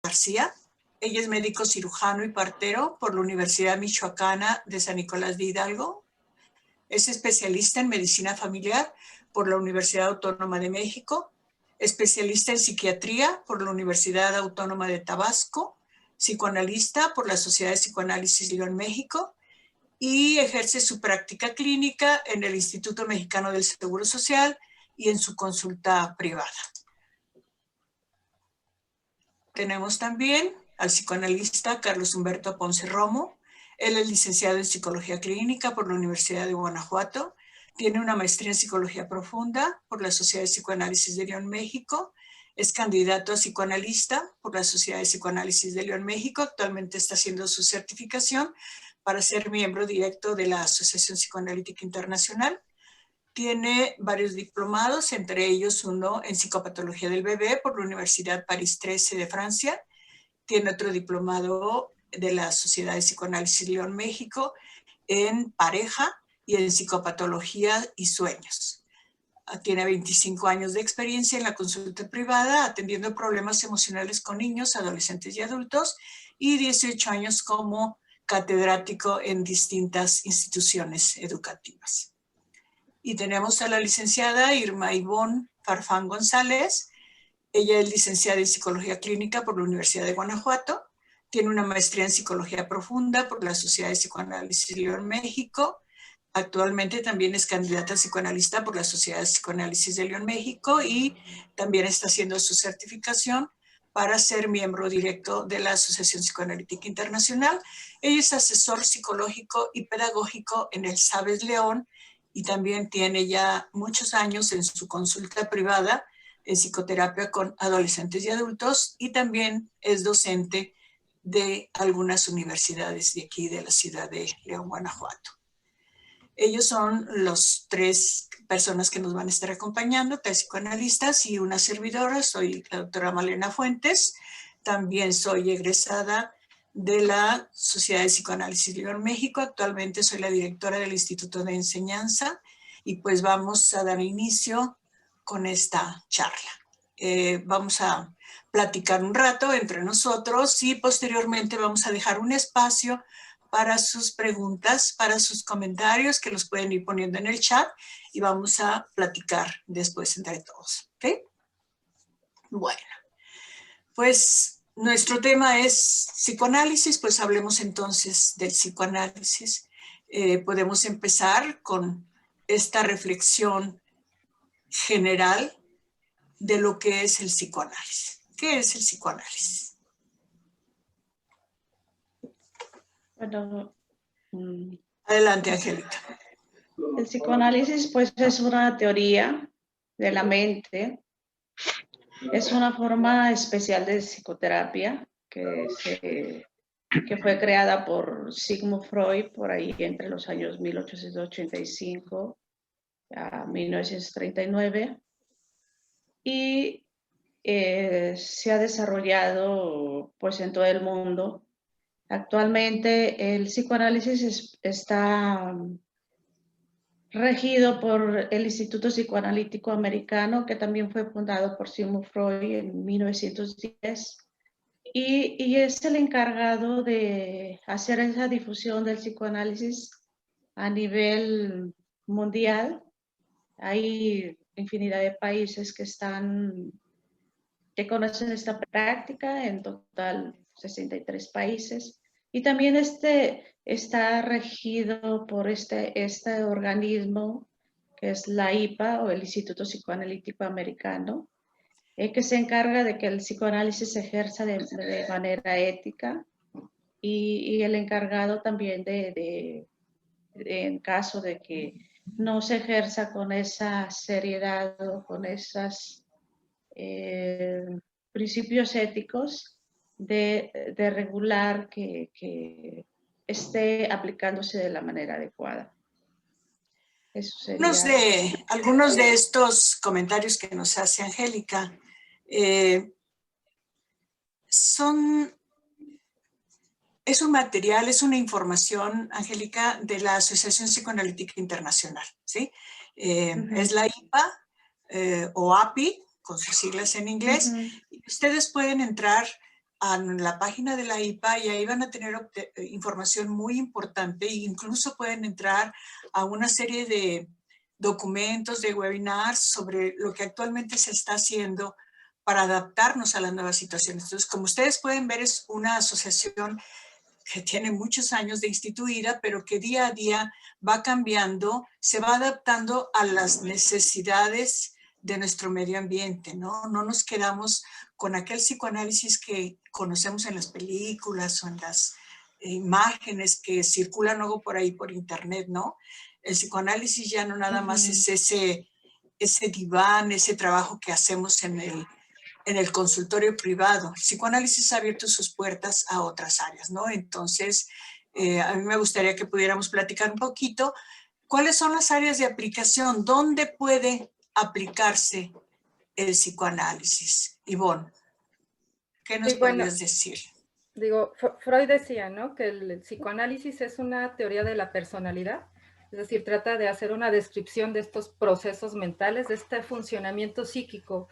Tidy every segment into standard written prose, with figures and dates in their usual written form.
García. Ella es médico cirujano y partero por la Universidad Michoacana de San Nicolás de Hidalgo. Es especialista en medicina familiar por la Universidad Autónoma de México, especialista en psiquiatría por la Universidad Autónoma de Tabasco, psicoanalista por la Sociedad de Psicoanálisis León, México, y ejerce su práctica clínica en el Instituto Mexicano del Seguro Social y en su consulta privada. Tenemos también al psicoanalista Carlos Humberto Ponce Romo. Él es licenciado en Psicología Clínica por la Universidad de Guanajuato. Tiene una maestría en Psicología Profunda por la Sociedad de Psicoanálisis de León, México. Es candidato a psicoanalista por la Sociedad de Psicoanálisis de León, México. Actualmente está haciendo su certificación para ser miembro directo de la Asociación Psicoanalítica Internacional. Tiene varios diplomados, entre ellos uno en psicopatología del bebé por la Universidad París 13 de Francia. Tiene otro diplomado de la Sociedad de Psicoanálisis León, México, en pareja y en psicopatología y sueños. Tiene 25 años de experiencia en la consulta privada, atendiendo problemas emocionales con niños, adolescentes y adultos, y 18 años como catedrático en distintas instituciones educativas. Y tenemos a la licenciada Irma Ivonne Farfán González. Ella es licenciada en Psicología Clínica por la Universidad de Guanajuato. Tiene una maestría en Psicología Profunda por la Sociedad de Psicoanálisis León, México. Actualmente también es candidata a psicoanalista por la Sociedad de Psicoanálisis de León, México, y también está haciendo su certificación para ser miembro directo de la Asociación Psicoanalítica Internacional. Ella es asesor psicológico y pedagógico en el SABES León y también tiene ya muchos años en su consulta privada en psicoterapia con adolescentes y adultos, y también es docente de algunas universidades de aquí de la ciudad de León, Guanajuato. Ellos son los tres personas que nos van a estar acompañando, tres psicoanalistas y una servidora. Soy la doctora Malena Fuentes. También soy egresada de la Sociedad de Psicoanálisis León, México. Actualmente soy la directora del Instituto de Enseñanza y pues vamos a dar inicio con esta charla. Vamos a platicar un rato entre nosotros y posteriormente vamos a dejar un espacio para sus preguntas, para sus comentarios, que los pueden ir poniendo en el chat y vamos a platicar después entre todos. ¿Okay? Bueno, pues nuestro tema es psicoanálisis, pues hablemos entonces del psicoanálisis. Podemos empezar con esta reflexión general de lo que es el psicoanálisis. ¿Qué es el psicoanálisis? Bueno, adelante, Angélica. El psicoanálisis, pues, es una teoría de la mente. Es una forma especial de psicoterapia que fue creada por Sigmund Freud por ahí entre los años 1885 a 1939 y se ha desarrollado pues en todo el mundo. Actualmente el psicoanálisis está regido por el Instituto Psicoanalítico Americano, que también fue fundado por Sigmund Freud en 1910, y es el encargado de hacer esa difusión del psicoanálisis a nivel mundial. Hay infinidad de países que conocen esta práctica, en total 63 países, y también está regido por este organismo que es la IPA o el Instituto Psicoanalítico Americano, que se encarga de que el psicoanálisis se ejerza de manera ética y el encargado también en caso de que no se ejerza con esa seriedad o con esos principios éticos de regular que esté aplicándose de la manera adecuada. Eso sería... Algunos de estos comentarios que nos hace Angélica es un material, es una información, Angélica, de la Asociación Psicoanalítica Internacional, ¿sí? Es la IPA o API, con sus siglas en inglés, y ustedes pueden entrar a la página de la IPA y ahí van a tener información muy importante e incluso pueden entrar a una serie de documentos, de webinars sobre lo que actualmente se está haciendo para adaptarnos a las nuevas situaciones. Entonces, como ustedes pueden ver, es una asociación que tiene muchos años de instituida, pero que día a día va cambiando, se va adaptando a las necesidades de nuestro medio ambiente, ¿no? No nos quedamos con aquel psicoanálisis que conocemos en las películas o en las imágenes que circulan luego por ahí por internet, ¿no? El psicoanálisis ya no nada más es ese diván, ese trabajo que hacemos en el consultorio privado. El psicoanálisis ha abierto sus puertas a otras áreas, ¿no? Entonces, a mí me gustaría que pudiéramos platicar un poquito cuáles son las áreas de aplicación, dónde puede aplicarse el psicoanálisis. Ivonne, ¿qué nos Sí, bueno, podrías decir? digo, Freud decía, ¿no?, que el psicoanálisis es una teoría de la personalidad, es decir, trata de hacer una descripción de estos procesos mentales, de este funcionamiento psíquico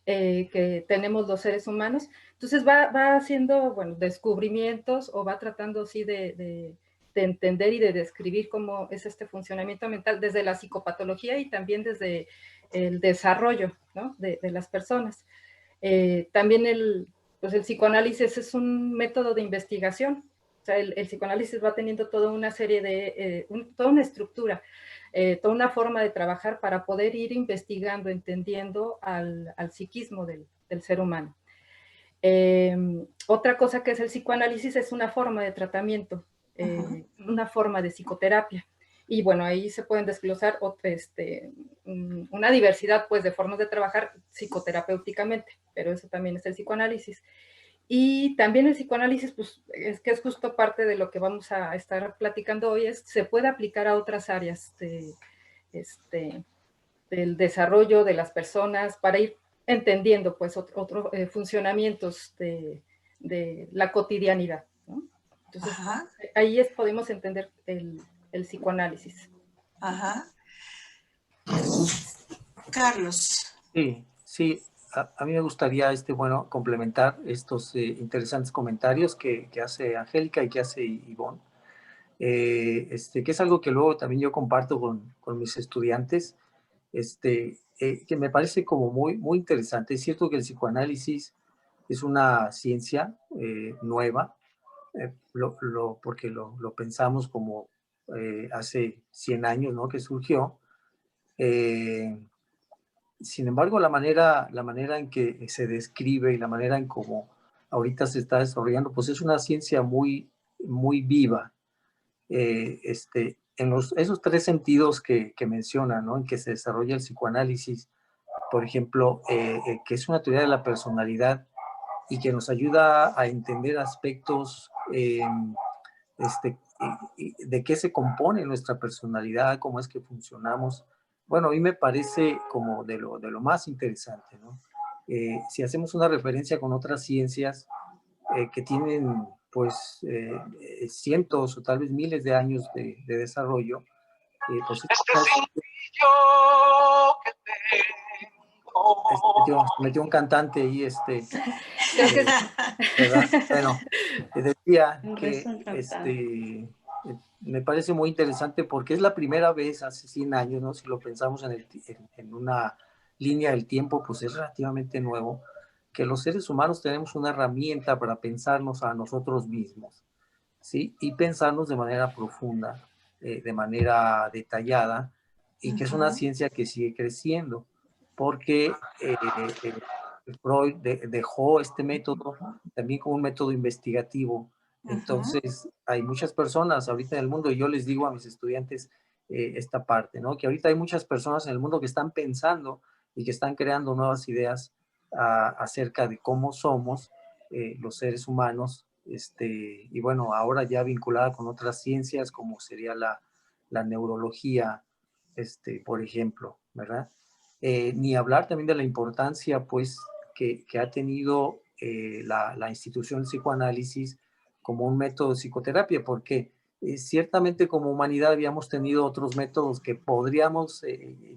que tenemos los seres humanos. Entonces va haciendo, bueno, descubrimientos o va tratando así de entender y de describir cómo es este funcionamiento mental desde la psicopatología y también desde el desarrollo, ¿no?, de las personas. También pues el psicoanálisis es un método de investigación. O sea, el psicoanálisis va teniendo toda una serie de, toda una estructura, toda una forma de trabajar para poder ir investigando, entendiendo al psiquismo del ser humano. Otra cosa que es el psicoanálisis es una forma de tratamiento, una forma de psicoterapia. Y bueno, ahí se pueden desglosar una diversidad pues, de formas de trabajar psicoterapéuticamente, pero eso también es el psicoanálisis. Y también el psicoanálisis, pues, es que es justo parte de lo que vamos a estar platicando hoy, se puede aplicar a otras áreas del desarrollo de las personas para ir entendiendo pues otros funcionamientos de la cotidianidad, ¿no? Entonces, ahí podemos entender el psicoanálisis. Ajá. Carlos. Sí, a mí me gustaría bueno, complementar estos interesantes comentarios que hace Angélica y que hace Ivonne, que es algo que luego también yo comparto con mis estudiantes, que me parece como muy interesante. Es cierto que el psicoanálisis es una ciencia nueva, porque lo pensamos como hace 100 años, ¿no?, que surgió. Sin embargo, la manera en que se describe y la manera en cómo ahorita se está desarrollando, pues es una ciencia muy viva. En esos tres sentidos que menciona, ¿no?, en que se desarrolla el psicoanálisis, por ejemplo, que es una teoría de la personalidad y que nos ayuda a entender aspectos de qué se compone nuestra personalidad, cómo es que funcionamos. Bueno, a mí me parece como de lo más interesante, ¿no? Si hacemos una referencia con otras ciencias que tienen pues cientos o tal vez miles de años de desarrollo, pues metió un cantante ahí, Creo que ¿verdad? Bueno, te decía que me parece muy interesante porque es la primera vez hace 100 años, ¿no? Si lo pensamos en una línea del tiempo, pues es relativamente nuevo, que los seres humanos tenemos una herramienta para pensarnos a nosotros mismos, ¿sí? Y pensarnos de manera profunda, de manera detallada, y que es una ciencia que sigue creciendo, porque Freud dejó este método también como un método investigativo. Entonces, hay muchas personas ahorita en el mundo, y yo les digo a mis estudiantes esta parte, ¿no?, que ahorita hay muchas personas en el mundo que están pensando y que están creando nuevas ideas acerca de cómo somos los seres humanos, y bueno, ahora ya vinculada con otras ciencias como sería la neurología, por ejemplo, ¿verdad? Ni hablar también de la importancia, pues, que ha tenido la institución de psicoanálisis como un método de psicoterapia, porque ciertamente como humanidad habíamos tenido otros métodos que podríamos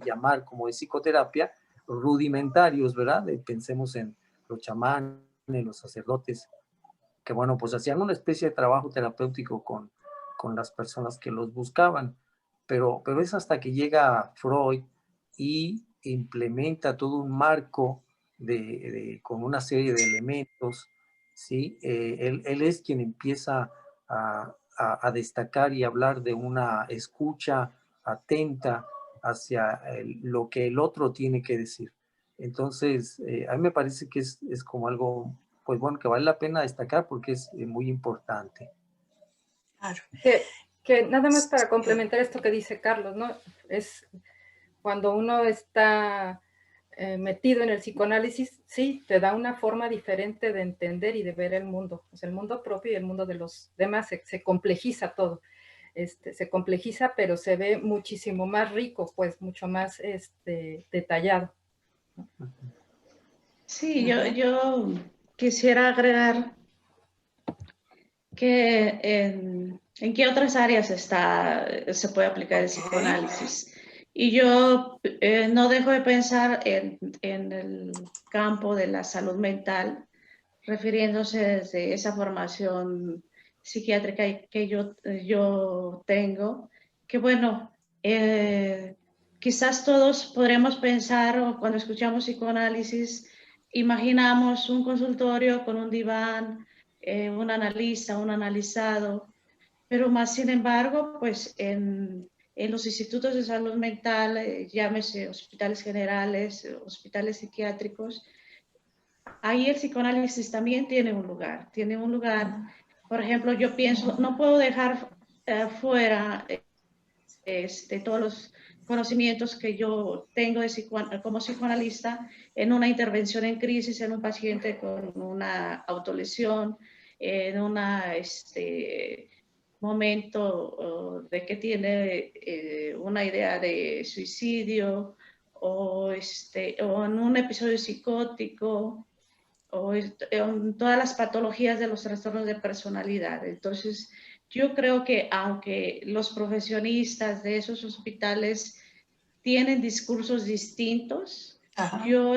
llamar como de psicoterapia, rudimentarios, ¿verdad? Pensemos en los chamanes, los sacerdotes, bueno, pues hacían una especie de trabajo terapéutico con las personas que los buscaban, pero es hasta que llega Freud y implementa todo un marco con una serie de elementos, ¿sí? Él es quien empieza a destacar y hablar de una escucha atenta hacia lo que el otro tiene que decir. Entonces, a mí me parece que es como algo, pues bueno, que vale la pena destacar porque es muy importante. Claro. Que nada más para complementar esto que dice Carlos, ¿no? Es cuando uno está metido en el psicoanálisis, sí, te da una forma diferente de entender y de ver el mundo. O sea, el mundo propio y el mundo de los demás se complejiza todo. Se complejiza, pero se ve muchísimo más rico, pues mucho más detallado. Sí, yo quisiera agregar que en qué otras áreas se puede aplicar el psicoanálisis. Y yo no dejo de pensar en el campo de la salud mental, refiriéndose desde esa formación psiquiátrica que yo tengo, que bueno, quizás todos podremos pensar, o cuando escuchamos psicoanálisis, imaginamos un consultorio con un diván, un analista, un analizado, pero más sin embargo, pues en los institutos de salud mental, llámese hospitales generales, hospitales psiquiátricos, ahí el psicoanálisis también tiene un lugar. Por ejemplo, yo pienso, no puedo dejar fuera todos los conocimientos que yo tengo como psicoanalista en una intervención en crisis en un paciente con una autolesión, en un momento de que tiene una idea de suicidio o en un episodio psicótico o en todas las patologías de los trastornos de personalidad. Entonces, yo creo que aunque los profesionistas de esos hospitales tienen discursos distintos, Ajá. yo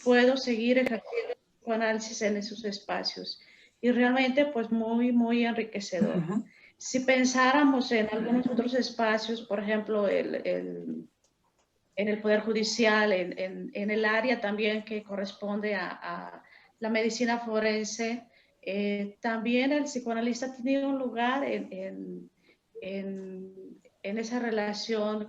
puedo seguir ejerciendo análisis en esos espacios y realmente pues muy, muy enriquecedor. Si pensáramos en algunos otros espacios, por ejemplo, en el Poder Judicial, en el área también que corresponde a la medicina forense, también el psicoanalista tiene un lugar en esa relación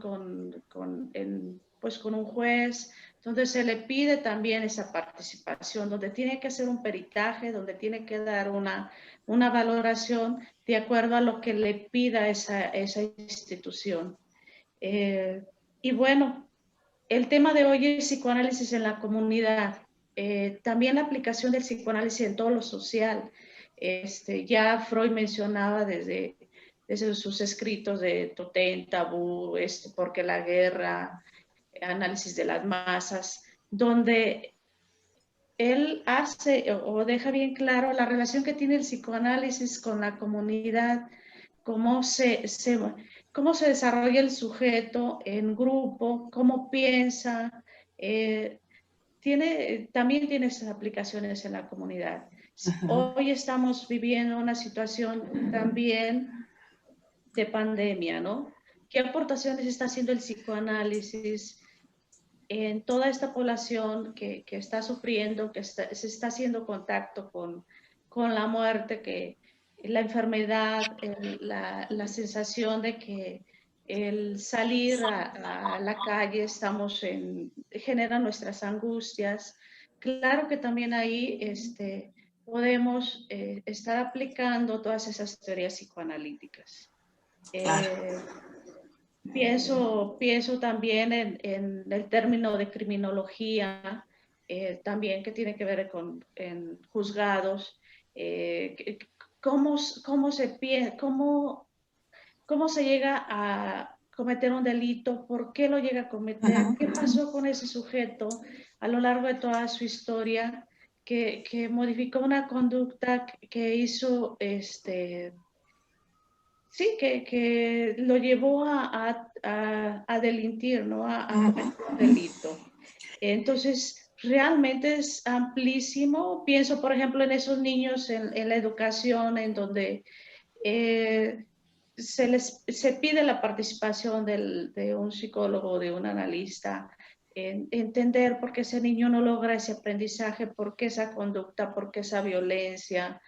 pues con un juez, donde se le pide también esa participación, donde tiene que hacer un peritaje, donde tiene que dar una valoración de acuerdo a lo que le pida esa institución. Y bueno, el tema de hoy es psicoanálisis en la comunidad. También la aplicación del psicoanálisis en todo lo social. Ya Freud mencionaba desde sus escritos de Totem, Tabú, Porque la guerra, análisis de las masas, donde él hace o deja bien claro la relación que tiene el psicoanálisis con la comunidad, cómo cómo se desarrolla el sujeto en grupo, cómo piensa, también tiene esas aplicaciones en la comunidad. Hoy estamos viviendo una situación también de pandemia, ¿no? ¿Qué aportaciones está haciendo el psicoanálisis en toda esta población que está sufriendo, se está haciendo contacto con la muerte, la enfermedad, la sensación de que el salir a la calle genera nuestras angustias? Claro que también ahí podemos estar aplicando todas esas teorías psicoanalíticas. Pienso también en el término de criminología, también que tiene que ver con juzgados, cómo se llega a cometer un delito, por qué lo llega a cometer, qué pasó con ese sujeto a lo largo de toda su historia, que modificó una conducta que hizo sí, que lo llevó a delinquir, ¿no? A cometer un delito. Entonces, realmente es amplísimo. Pienso, por ejemplo, en esos niños en la educación, en donde se pide la participación de un psicólogo, de un analista, en entender por qué ese niño no logra ese aprendizaje, por qué esa conducta, por qué esa violencia.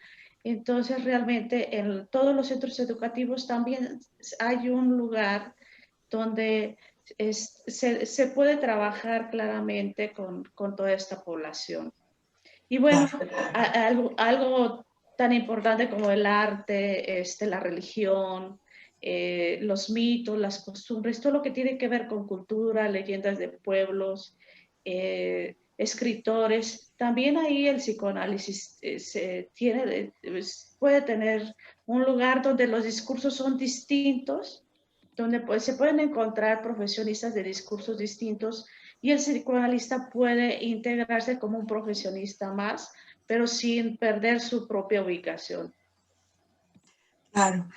Entonces, realmente en todos los centros educativos también hay un lugar donde se puede trabajar claramente con toda esta población. Y bueno, algo tan importante como el arte, la religión, los mitos, las costumbres, todo lo que tiene que ver con cultura, leyendas de pueblos, escritores. También ahí el psicoanálisis puede tener un lugar donde los discursos son distintos, donde pues, se pueden encontrar profesionistas de discursos distintos y el psicoanalista puede integrarse como un profesionista más, pero sin perder su propia ubicación. Claro,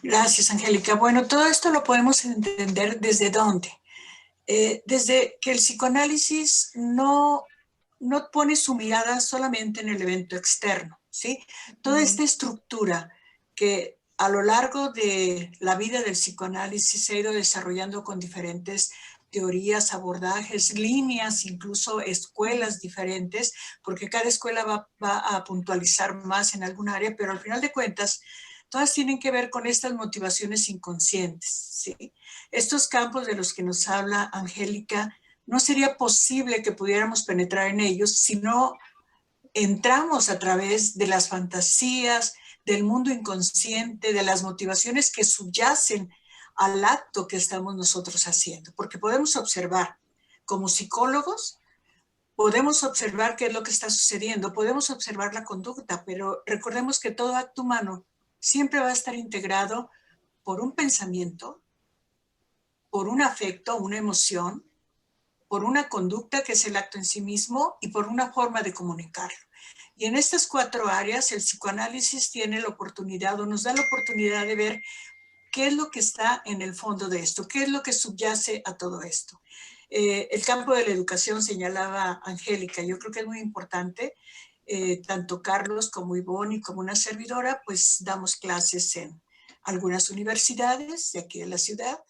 gracias, Angélica. Bueno, todo esto lo podemos entender desde dónde. Desde que el psicoanálisis no pone su mirada solamente en el evento externo, ¿sí? Toda esta estructura que a lo largo de la vida del psicoanálisis se ha ido desarrollando con diferentes teorías, abordajes, líneas, incluso escuelas diferentes, porque cada escuela va a puntualizar más en algún área, pero al final de cuentas, todas tienen que ver con estas motivaciones inconscientes, ¿sí? Estos campos de los que nos habla Angélica, no sería posible que pudiéramos penetrar en ellos si no entramos a través de las fantasías, del mundo inconsciente, de las motivaciones que subyacen al acto que estamos nosotros haciendo. Porque podemos observar, como psicólogos, podemos observar qué es lo que está sucediendo, podemos observar la conducta, pero recordemos que todo acto humano siempre va a estar integrado por un pensamiento, por un afecto, una emoción, por una conducta que es el acto en sí mismo y por una forma de comunicarlo. Y en estas 4 áreas el psicoanálisis tiene la oportunidad o nos da la oportunidad de ver qué es lo que está en el fondo de esto, qué es lo que subyace a todo esto. El campo de la educación señalaba Angélica, yo creo que es muy importante. Tanto Carlos como Ivonne y como una servidora, pues damos clases en algunas universidades de aquí de la ciudad.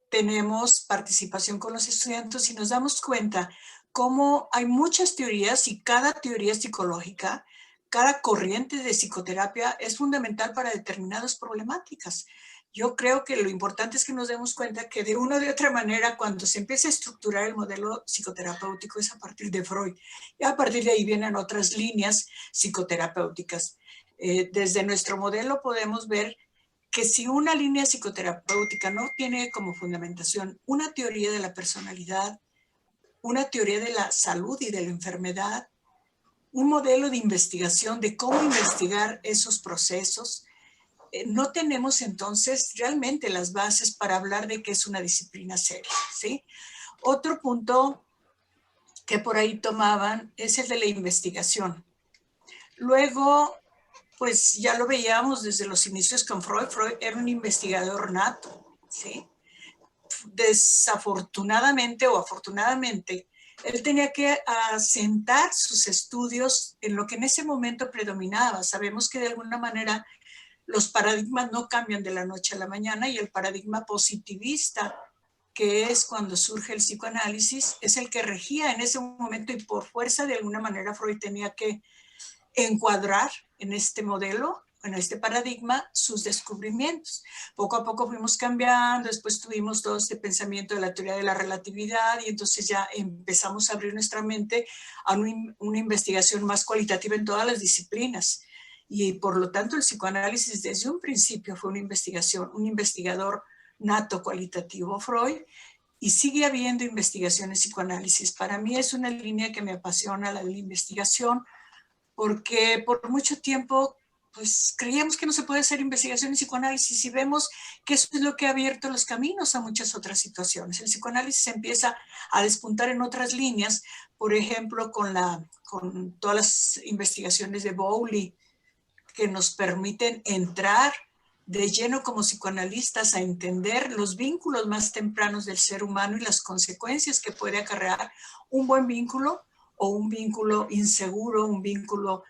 Tenemos participación con los estudiantes y nos damos cuenta cómo hay muchas teorías y cada teoría psicológica, cada corriente de psicoterapia es fundamental para determinadas problemáticas. Yo creo que lo importante es que nos demos cuenta que de una o de otra manera, cuando se empieza a estructurar el modelo psicoterapéutico es a partir de Freud. Y a partir de ahí vienen otras líneas psicoterapéuticas. Desde nuestro modelo podemos ver que si una línea psicoterapéutica no tiene como fundamentación una teoría de la personalidad, una teoría de la salud y de la enfermedad, un modelo de investigación de cómo investigar esos procesos, no tenemos entonces realmente las bases para hablar de que es una disciplina seria, ¿sí? Otro punto que por ahí tomaban es el de la investigación. Luego, pues ya lo veíamos desde los inicios con Freud. Freud era un investigador nato, ¿sí? Desafortunadamente o afortunadamente, él tenía que asentar sus estudios en lo que en ese momento predominaba. Sabemos que de alguna manera los paradigmas no cambian de la noche a la mañana y el paradigma positivista, que es cuando surge el psicoanálisis, es el que regía en ese momento y por fuerza de alguna manera Freud tenía que encuadrar en este modelo, en este paradigma, sus descubrimientos. Poco a poco fuimos cambiando, después tuvimos todo este pensamiento de la teoría de la relatividad y entonces ya empezamos a abrir nuestra mente a una investigación más cualitativa en todas las disciplinas. Y por lo tanto el psicoanálisis desde un principio fue una investigación, un investigador nato cualitativo Freud, y sigue habiendo investigaciones psicoanálisis. Para mí es una línea que me apasiona, la de la investigación, porque por mucho tiempo pues creíamos que no se puede hacer investigación en psicoanálisis y vemos que eso es lo que ha abierto los caminos a muchas otras situaciones. El psicoanálisis empieza a despuntar en otras líneas, por ejemplo, con todas las investigaciones de Bowley, que nos permiten entrar de lleno como psicoanalistas a entender los vínculos más tempranos del ser humano y las consecuencias que puede acarrear un buen vínculo o un vínculo inseguro, un vínculo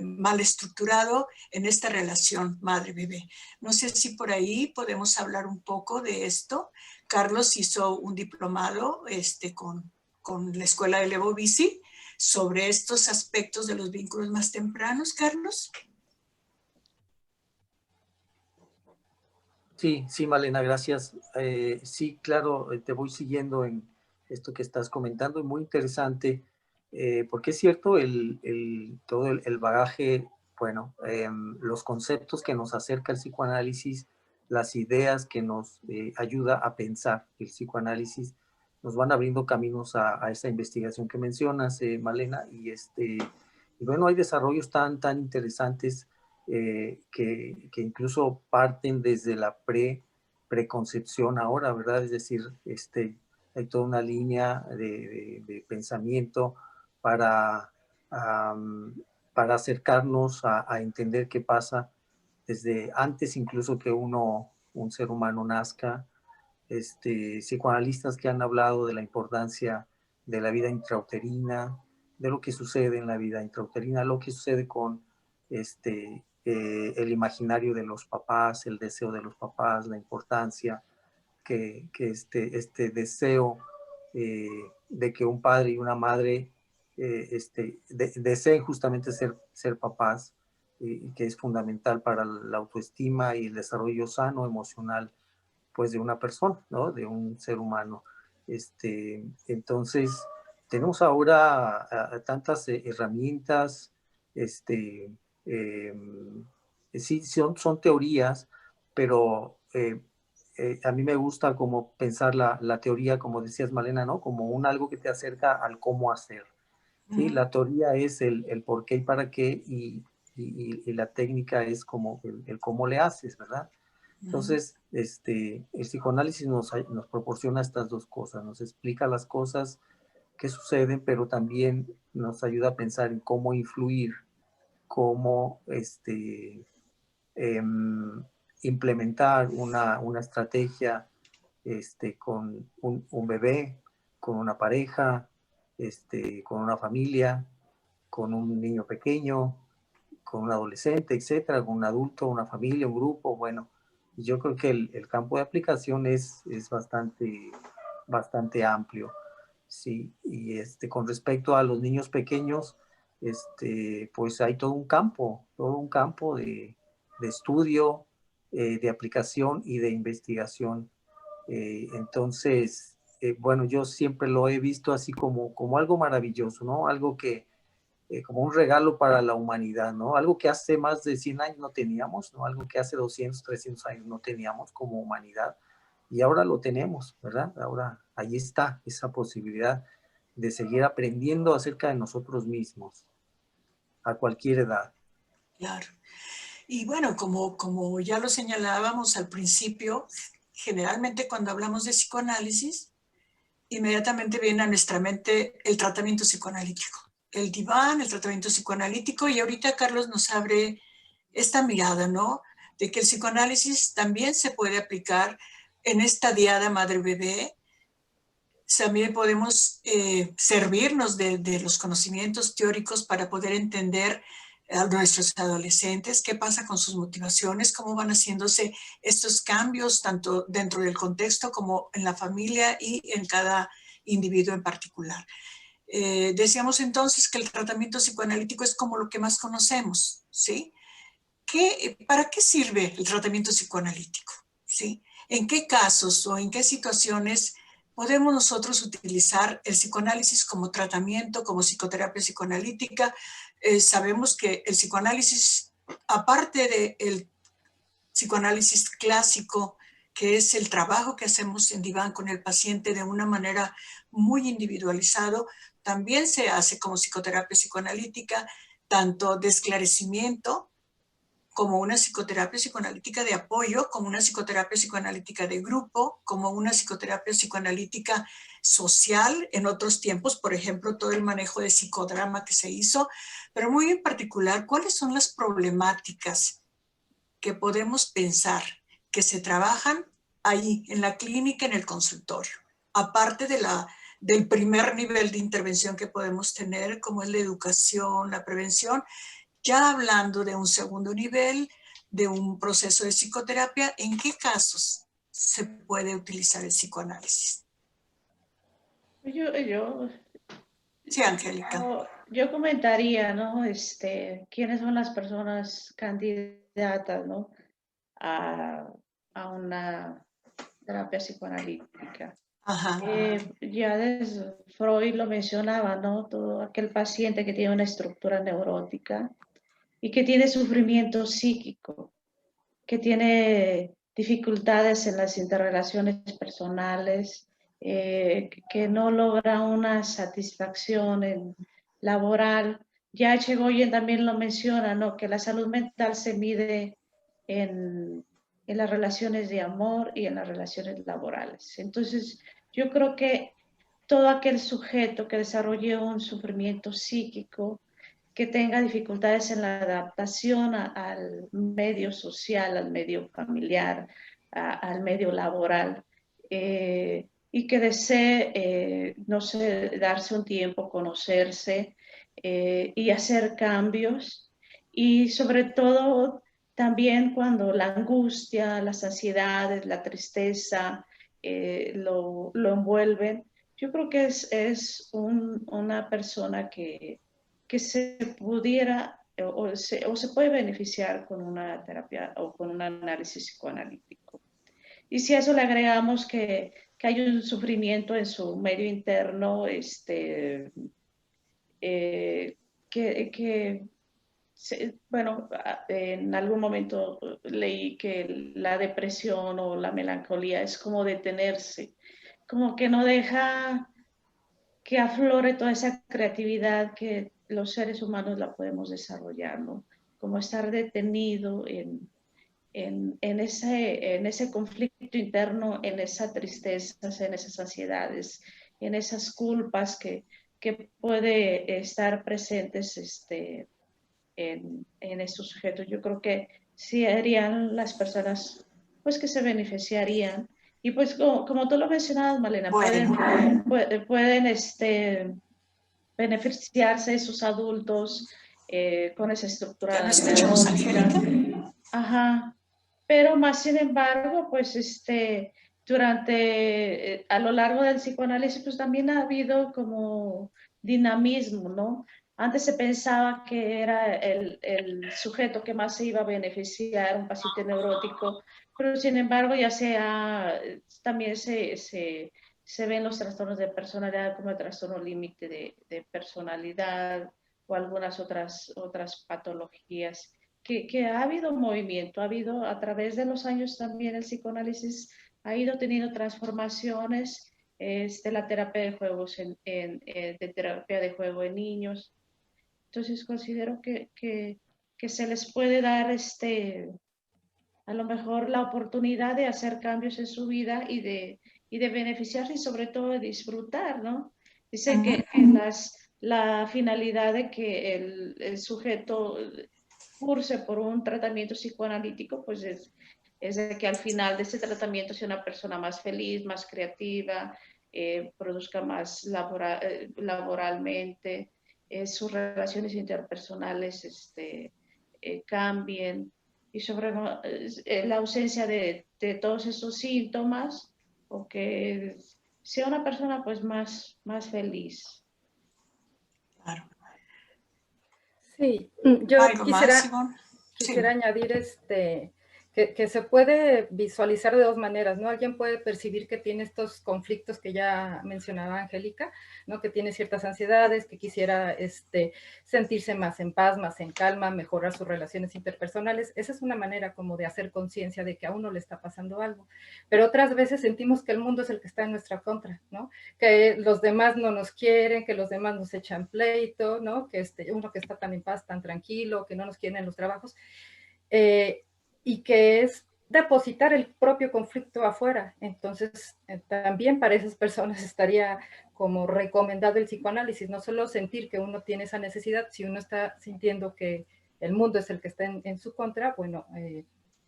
mal estructurado en esta relación madre-bebé. No sé si por ahí podemos hablar un poco de esto. Carlos hizo un diplomado con la Escuela de Levo Vici sobre estos aspectos de los vínculos más tempranos, Carlos. Sí, sí, Malena, gracias. Sí, claro, te voy siguiendo en esto que estás comentando, es muy interesante, porque es cierto, todo el bagaje, bueno, los conceptos que nos acerca el psicoanálisis, las ideas que nos ayuda a pensar el psicoanálisis, nos van abriendo caminos a esa investigación que mencionas, Malena, y bueno, hay desarrollos tan interesantes que incluso parten desde la preconcepción ahora, ¿verdad? Es decir, hay toda una línea de pensamiento para, para acercarnos a entender qué pasa desde antes incluso que un ser humano nazca. Psicoanalistas que han hablado de la importancia de la vida intrauterina, de lo que sucede en la vida intrauterina, lo que sucede con el imaginario de los papás, el deseo de los papás, la importancia que este deseo de que un padre y una madre deseen justamente ser papás, y que es fundamental para la autoestima y el desarrollo sano emocional pues de una persona, ¿no? De un ser humano. Entonces, tenemos ahora tantas herramientas, eh, sí, son teorías, pero a mí me gusta como pensar la teoría, como decías, Malena, ¿no? Como algo que te acerca al cómo hacer. ¿Sí? La teoría es el por qué y para qué, y la técnica es como el cómo le haces, ¿verdad? Entonces, el psicoanálisis nos proporciona estas dos cosas, nos explica las cosas que suceden, pero también nos ayuda a pensar en cómo influir, cómo implementar una estrategia con un bebé, con una pareja, con una familia, con un niño pequeño, con un adolescente, etcétera, con un adulto, una familia, un grupo. Bueno, yo creo que el campo de aplicación es bastante amplio. Sí, y con respecto a los niños pequeños, pues hay todo un campo de estudio, de aplicación y de investigación. Entonces, bueno, yo siempre lo he visto así como algo maravilloso, ¿no? Algo que, como un regalo para la humanidad, ¿no? Algo que hace más de 100 años no teníamos, ¿no? Algo que hace 200, 300 años no teníamos como humanidad, y ahora lo tenemos, ¿verdad? Ahora ahí está esa posibilidad de seguir aprendiendo acerca de nosotros mismos a cualquier edad. Claro. Y bueno, como ya lo señalábamos al principio, generalmente cuando hablamos de psicoanálisis, inmediatamente viene a nuestra mente el tratamiento psicoanalítico, el diván, el tratamiento psicoanalítico, y ahorita Carlos nos abre esta mirada, ¿no? De que el psicoanálisis también se puede aplicar en esta diada madre-bebé. También podemos servirnos de los conocimientos teóricos para poder entender a nuestros adolescentes, qué pasa con sus motivaciones, cómo van haciéndose estos cambios, tanto dentro del contexto como en la familia y en cada individuo en particular. Decíamos entonces que el tratamiento psicoanalítico es como lo que más conocemos, ¿sí? ¿Para qué sirve el tratamiento psicoanalítico? ¿Sí? ¿En qué casos o en qué situaciones podemos nosotros utilizar el psicoanálisis como tratamiento, como psicoterapia psicoanalítica? Sabemos que el psicoanálisis, aparte del psicoanálisis clásico, que es el trabajo que hacemos en diván con el paciente de una manera muy individualizado, también se hace como psicoterapia psicoanalítica, tanto de esclarecimiento, como una psicoterapia psicoanalítica de apoyo, como una psicoterapia psicoanalítica de grupo, como una psicoterapia psicoanalítica social en otros tiempos, por ejemplo, todo el manejo de psicodrama que se hizo, pero muy en particular, ¿cuáles son las problemáticas que podemos pensar que se trabajan ahí, en la clínica, en el consultorio, aparte del primer nivel de intervención que podemos tener, como es la educación, la prevención, ya hablando de un segundo nivel, de un proceso de psicoterapia, ¿en qué casos se puede utilizar el psicoanálisis? Sí, Angélica. Yo comentaría, ¿no? ¿Quiénes son las personas candidatas, ¿no? a una terapia psicoanalítica? Ya desde Freud lo mencionaba, ¿no? Todo aquel paciente que tiene una estructura neurótica y que tiene sufrimiento psíquico, que tiene dificultades en las interrelaciones personales, que no logra una satisfacción laboral. Ya Echegoyen también lo menciona, ¿no? Que la salud mental se mide en las relaciones de amor y en las relaciones laborales. Entonces, yo creo que todo aquel sujeto que desarrolle un sufrimiento psíquico, que tenga dificultades en la adaptación al medio social, al medio familiar, al medio laboral, y que desee, no sé, darse un tiempo, conocerse y hacer cambios. Y sobre todo, también cuando la angustia, las ansiedades, la tristeza lo envuelven, yo creo que es una persona que se pudiera o se puede beneficiar con una terapia o con un análisis psicoanalítico. Y si a eso le agregamos que hay un sufrimiento en su medio interno, bueno, en algún momento leí que la depresión o la melancolía es como detenerse, como que no deja que aflore toda esa creatividad que los seres humanos la podemos desarrollar, ¿no? Como estar detenido en ese conflicto interno, en esas tristezas, en esas ansiedades, en esas culpas que puede estar presentes en estos sujetos. Yo creo que sí serían las personas pues que se beneficiarían. Y pues como tú lo mencionabas, Malena, Bueno. pueden beneficiarse esos adultos con esa estructura. ¿Ya no escuchamos, Angélica? Ajá. Pero más sin embargo, pues a lo largo del psicoanálisis, pues también ha habido como dinamismo, ¿no? Antes se pensaba que era el sujeto que más se iba a beneficiar, un paciente neurótico, pero sin embargo también se ven los trastornos de personalidad como el trastorno límite de personalidad o algunas otras patologías. Que ha habido movimiento, ha habido a través de los años también el psicoanálisis ha ido teniendo transformaciones, la terapia de juegos de terapia de juego en niños. Entonces considero que se les puede dar a lo mejor la oportunidad de hacer cambios en su vida y de beneficiarse y sobre todo de disfrutar, ¿no? Dice que la finalidad de que el sujeto curse por un tratamiento psicoanalítico, pues es de que al final de ese tratamiento sea una persona más feliz, más creativa, produzca más laboralmente, sus relaciones interpersonales cambien y sobre la ausencia de todos esos síntomas o que sea una persona pues más feliz. Claro. Sí, yo quisiera sí. añadir que se puede visualizar de dos maneras, ¿no? Alguien puede percibir que tiene estos conflictos que ya mencionaba Angélica, ¿no? Que tiene ciertas ansiedades, que quisiera sentirse más en paz, más en calma, mejorar sus relaciones interpersonales. Esa es una manera como de hacer conciencia de que a uno le está pasando algo. Pero otras veces sentimos que el mundo es el que está en nuestra contra, ¿no? Que los demás no nos quieren, que los demás nos echan pleito, ¿no? Que uno que está tan en paz, tan tranquilo, que no nos quieren en los trabajos. Y que es depositar el propio conflicto afuera. Entonces, también para esas personas estaría como recomendado el psicoanálisis, no solo sentir que uno tiene esa necesidad, si uno está sintiendo que el mundo es el que está en su contra, bueno,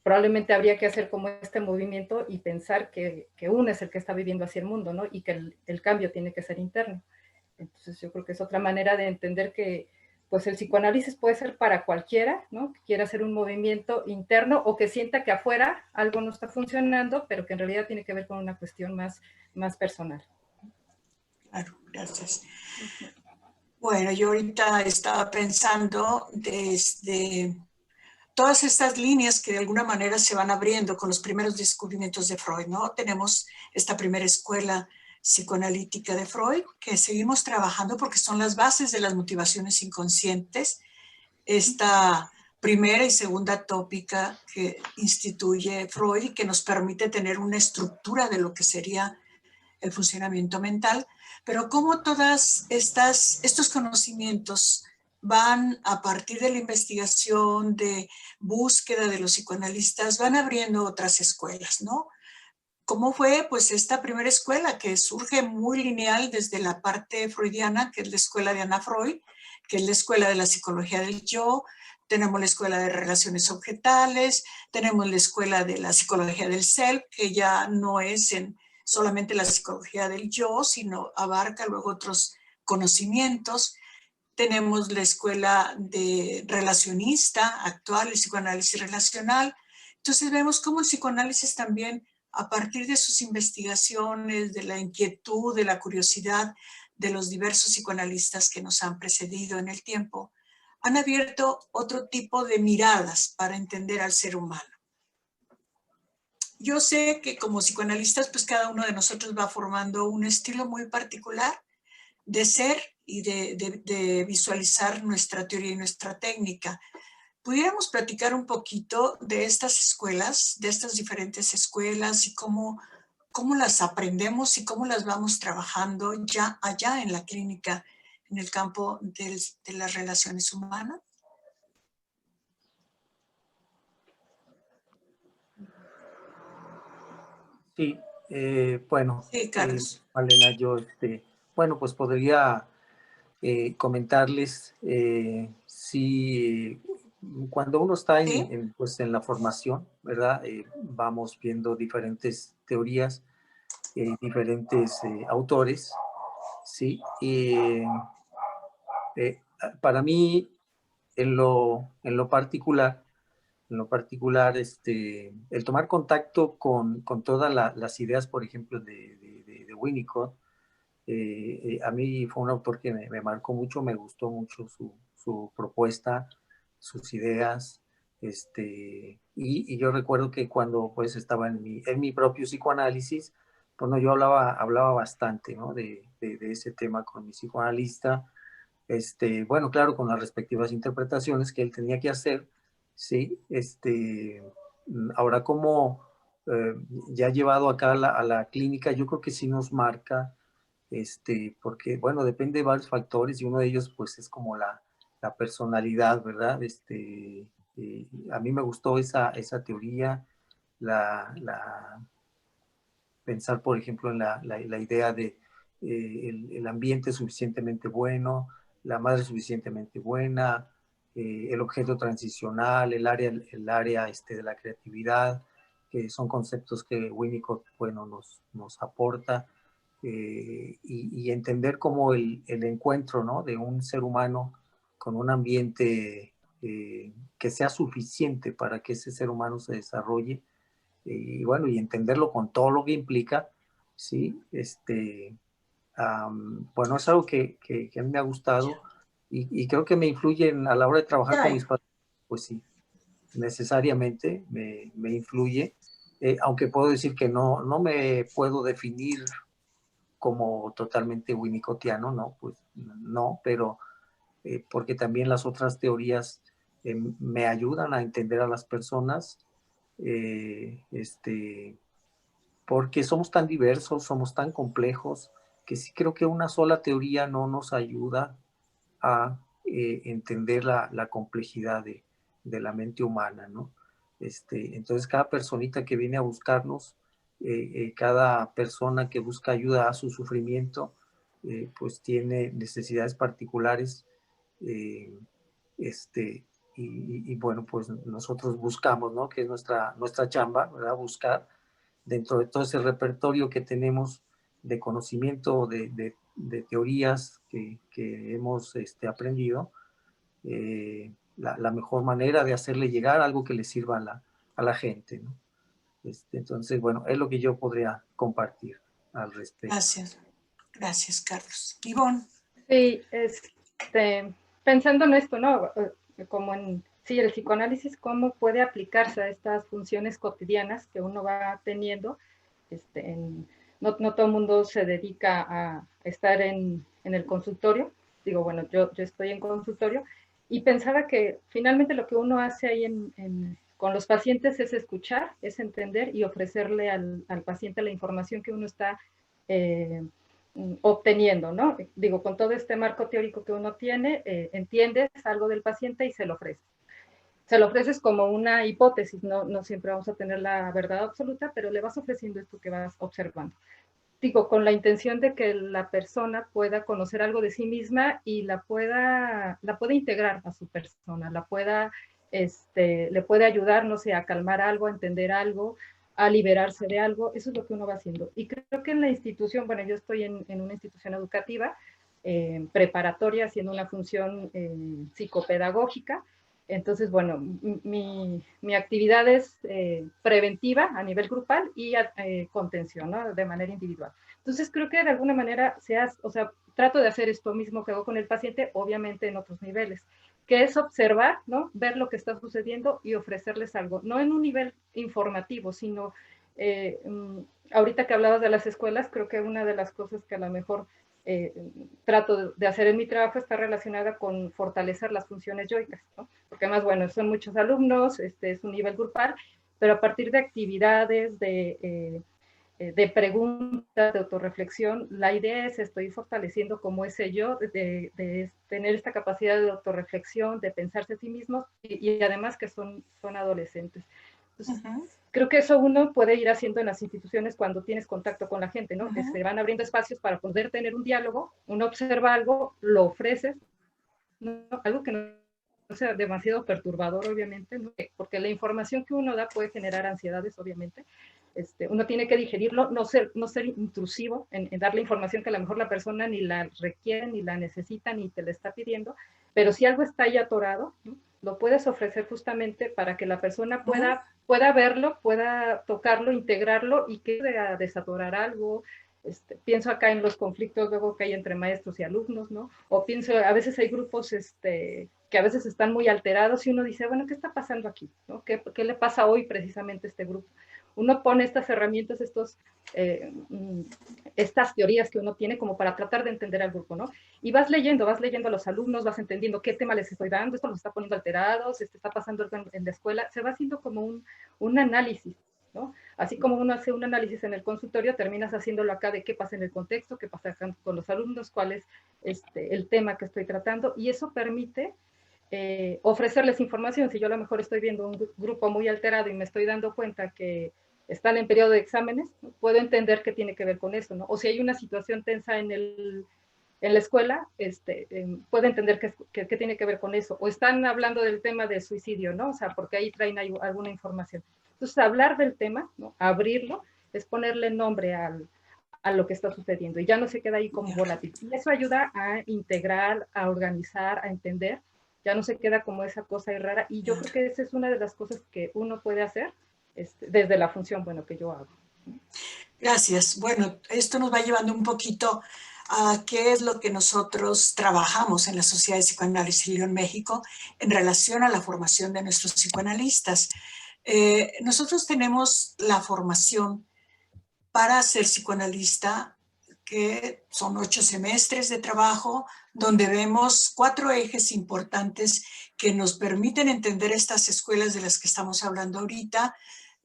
probablemente habría que hacer como este movimiento y pensar que uno es el que está viviendo así el mundo, ¿no? Y que el cambio tiene que ser interno. Entonces yo creo que es otra manera de entender que pues el psicoanálisis puede ser para cualquiera, ¿no? Que quiera hacer un movimiento interno o que sienta que afuera algo no está funcionando, pero que en realidad tiene que ver con una cuestión más personal. Claro, gracias. Bueno, yo ahorita estaba pensando desde todas estas líneas que de alguna manera se van abriendo con los primeros descubrimientos de Freud, ¿no? Tenemos esta primera escuela psicoanalítica de Freud, que seguimos trabajando porque son las bases de las motivaciones inconscientes. Esta primera y segunda tópica que instituye Freud y que nos permite tener una estructura de lo que sería el funcionamiento mental, pero cómo todas estos conocimientos van a partir de la investigación, de búsqueda de los psicoanalistas, van abriendo otras escuelas, ¿no? ¿Cómo fue? Pues esta primera escuela que surge muy lineal desde la parte freudiana, que es la escuela de Anna Freud, que es la escuela de la psicología del yo, tenemos la escuela de relaciones objetales, tenemos la escuela de la psicología del self, que ya no es en solamente la psicología del yo, sino abarca luego otros conocimientos. Tenemos la escuela de relacionista actual, el psicoanálisis relacional. Entonces vemos cómo el psicoanálisis también, a partir de sus investigaciones, de la inquietud, de la curiosidad de los diversos psicoanalistas que nos han precedido en el tiempo, han abierto otro tipo de miradas para entender al ser humano. Yo sé que como psicoanalistas, pues cada uno de nosotros va formando un estilo muy particular de ser y de visualizar nuestra teoría y nuestra técnica. ¿Pudiéramos platicar un poquito de estas escuelas, de estas diferentes escuelas y cómo las aprendemos y cómo las vamos trabajando ya allá en la clínica, en el campo de las relaciones humanas? Sí, bueno, Sí, Carlos. Malena, yo, bueno, pues podría comentarles, si cuando uno está ¿Sí? pues en la formación, ¿verdad? Vamos viendo diferentes teorías, diferentes autores, ¿sí? Para mí, en lo particular, el tomar contacto con todas las ideas, por ejemplo, de Winnicott, a mí fue un autor que me marcó mucho, me gustó mucho su propuesta, sus ideas, y yo recuerdo que cuando pues estaba en mi propio psicoanálisis, bueno, yo hablaba bastante, ¿no? de ese tema con mi psicoanalista, bueno, claro, con las respectivas interpretaciones que él tenía que hacer, sí, ahora como ya llevado acá a la clínica, yo creo que sí nos marca, porque, bueno, depende de varios factores y uno de ellos, pues, es como la personalidad, ¿verdad? A mí me gustó esa teoría, pensar, por ejemplo, en la idea de el ambiente suficientemente bueno, la madre suficientemente buena, el objeto transicional, el área de la creatividad, que son conceptos que Winnicott, bueno, nos aporta, y entender cómo el encuentro, ¿no? de un ser humano con un ambiente que sea suficiente para que ese ser humano se desarrolle, y bueno, y entenderlo con todo lo que implica, ¿sí? Bueno, es algo que a mí me ha gustado y creo que me influye a la hora de trabajar con mis pacientes, pues sí, necesariamente me influye, aunque puedo decir que no me puedo definir como totalmente winnicottiano, ¿no? Pues no, pero porque también las otras teorías me ayudan a entender a las personas, eh, este, porque somos tan diversos, somos tan complejos, que sí creo que una sola teoría no nos ayuda a entender la complejidad de la mente humana, ¿no? Entonces, cada personita que viene a buscarnos, cada persona que busca ayuda a su sufrimiento, pues tiene necesidades particulares, eh, este, bueno, pues nosotros buscamos, ¿no? Que es nuestra chamba, ¿verdad? Buscar dentro de todo ese repertorio que tenemos de conocimiento, de teorías que hemos aprendido, la mejor manera de hacerle llegar algo que le sirva a la gente, ¿no? Entonces, bueno, es lo que yo podría compartir al respecto. Gracias. Gracias, Carlos. Ivonne. Sí, pensando en esto, ¿no? Como en, sí, el psicoanálisis, cómo puede aplicarse a estas funciones cotidianas que uno va teniendo. No todo el mundo se dedica a estar en el consultorio. Digo, bueno, yo estoy en consultorio y pensaba que finalmente lo que uno hace ahí con los pacientes es escuchar, es entender y ofrecerle al paciente la información que uno está obteniendo, ¿no? Digo, con todo este marco teórico que uno tiene, entiendes algo del paciente y se lo ofreces. Se lo ofreces como una hipótesis, no siempre vamos a tener la verdad absoluta, pero le vas ofreciendo esto que vas observando. Digo, con la intención de que la persona pueda conocer algo de sí misma y la pueda integrar a su persona, le puede ayudar, no sé, a calmar algo, a entender algo, a liberarse de algo. Eso es lo que uno va haciendo. Y creo que en la institución, bueno, yo estoy en una institución educativa, preparatoria, haciendo una función psicopedagógica. Entonces, bueno, mi actividad es preventiva a nivel grupal y contención, ¿no? De manera individual. Entonces, creo que de alguna manera trato de hacer esto mismo que hago con el paciente, obviamente en otros niveles, que es observar, ¿no? Ver lo que está sucediendo y ofrecerles algo, no en un nivel informativo, sino ahorita que hablabas de las escuelas, creo que una de las cosas que a lo mejor trato de hacer en mi trabajo está relacionada con fortalecer las funciones yoicas, ¿no? Porque además, bueno, son muchos alumnos, es un nivel grupal, pero a partir de actividades, de preguntas, de autorreflexión, la idea es estoy fortaleciendo como ese yo, de tener esta capacidad de autorreflexión, de pensarse a sí mismos y además que son adolescentes. Entonces, creo que eso uno puede ir haciendo en las instituciones cuando tienes contacto con la gente, ¿no? Que se van abriendo espacios para poder tener un diálogo, uno observa algo, lo ofreces, ¿no? Algo que no sea demasiado perturbador, obviamente, ¿no? Porque la información que uno da puede generar ansiedades, obviamente. Uno tiene que digerirlo, no ser intrusivo en darle información que a lo mejor la persona ni la requiere, ni la necesita, ni te la está pidiendo, pero si algo está ahí atorado, ¿no? Lo puedes ofrecer justamente para que la persona pueda verlo, pueda tocarlo, integrarlo y que pueda desatorar algo. Pienso acá en los conflictos luego que hay entre maestros y alumnos, ¿no? O pienso, a veces hay grupos que a veces están muy alterados y uno dice, bueno, ¿qué está pasando aquí? ¿No? ¿Qué le pasa hoy precisamente a este grupo? Uno pone estas herramientas, estas teorías que uno tiene como para tratar de entender al grupo, ¿no? Y vas leyendo a los alumnos, vas entendiendo qué tema les estoy dando, esto los está poniendo alterados, está pasando algo en la escuela, se va haciendo como un análisis, ¿no? Así como uno hace un análisis en el consultorio, terminas haciéndolo acá de qué pasa en el contexto, qué pasa acá con los alumnos, cuál es el tema que estoy tratando, y eso permite ofrecerles información. Si yo a lo mejor estoy viendo un grupo muy alterado y me estoy dando cuenta que están en periodo de exámenes, ¿no? Puedo entender qué tiene que ver con eso, ¿no? O si hay una situación tensa en la escuela, puedo entender qué tiene que ver con eso. O están hablando del tema de suicidio, ¿no? O sea, porque ahí traen alguna información. Entonces, hablar del tema, ¿no? Abrirlo, es ponerle nombre a lo que está sucediendo. Y ya no se queda ahí como volátil. Y eso ayuda a integrar, a organizar, a entender. Ya no se queda como esa cosa ahí rara. Y yo creo que esa es una de las cosas que uno puede hacer desde la función, bueno, que yo hago. Gracias. Bueno, esto nos va llevando un poquito a qué es lo que nosotros trabajamos en la Sociedad de Psicoanálisis León México en relación a la formación de nuestros psicoanalistas. Nosotros tenemos la formación para ser psicoanalista, que son 8 semestres de trabajo, donde vemos 4 ejes importantes que nos permiten entender estas escuelas de las que estamos hablando ahorita.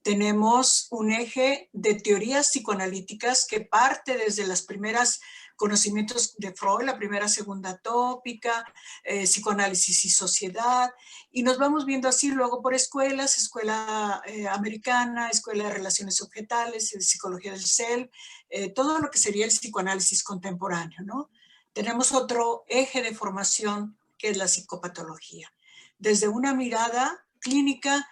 Tenemos un eje de teorías psicoanalíticas que parte desde las primeras conocimientos de Freud, la primera, segunda tópica, psicoanálisis y sociedad, y nos vamos viendo así luego por escuelas, escuela americana, escuela de relaciones objetales, psicología del self, todo lo que sería el psicoanálisis contemporáneo, ¿no? Tenemos otro eje de formación que es la psicopatología. desde una mirada clínica,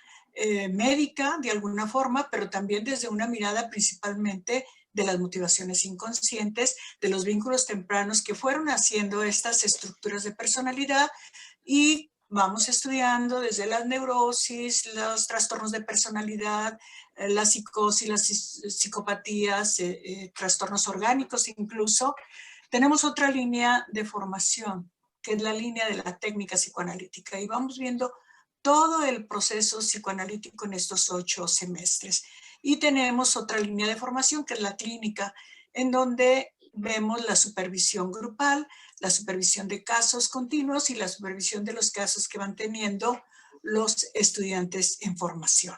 médica de alguna forma, pero también desde una mirada principalmente de las motivaciones inconscientes, de los vínculos tempranos que fueron haciendo estas estructuras de personalidad, y vamos estudiando desde las neurosis, los trastornos de personalidad, la psicosis, las psicopatías, trastornos orgánicos incluso. Tenemos otra línea de formación, que es la línea de la técnica psicoanalítica, y vamos viendo todo el proceso psicoanalítico en estos 8 semestres. Y tenemos otra línea de formación, que es la clínica, en donde vemos la supervisión grupal, la supervisión de casos continuos y la supervisión de los casos que van teniendo los estudiantes en formación.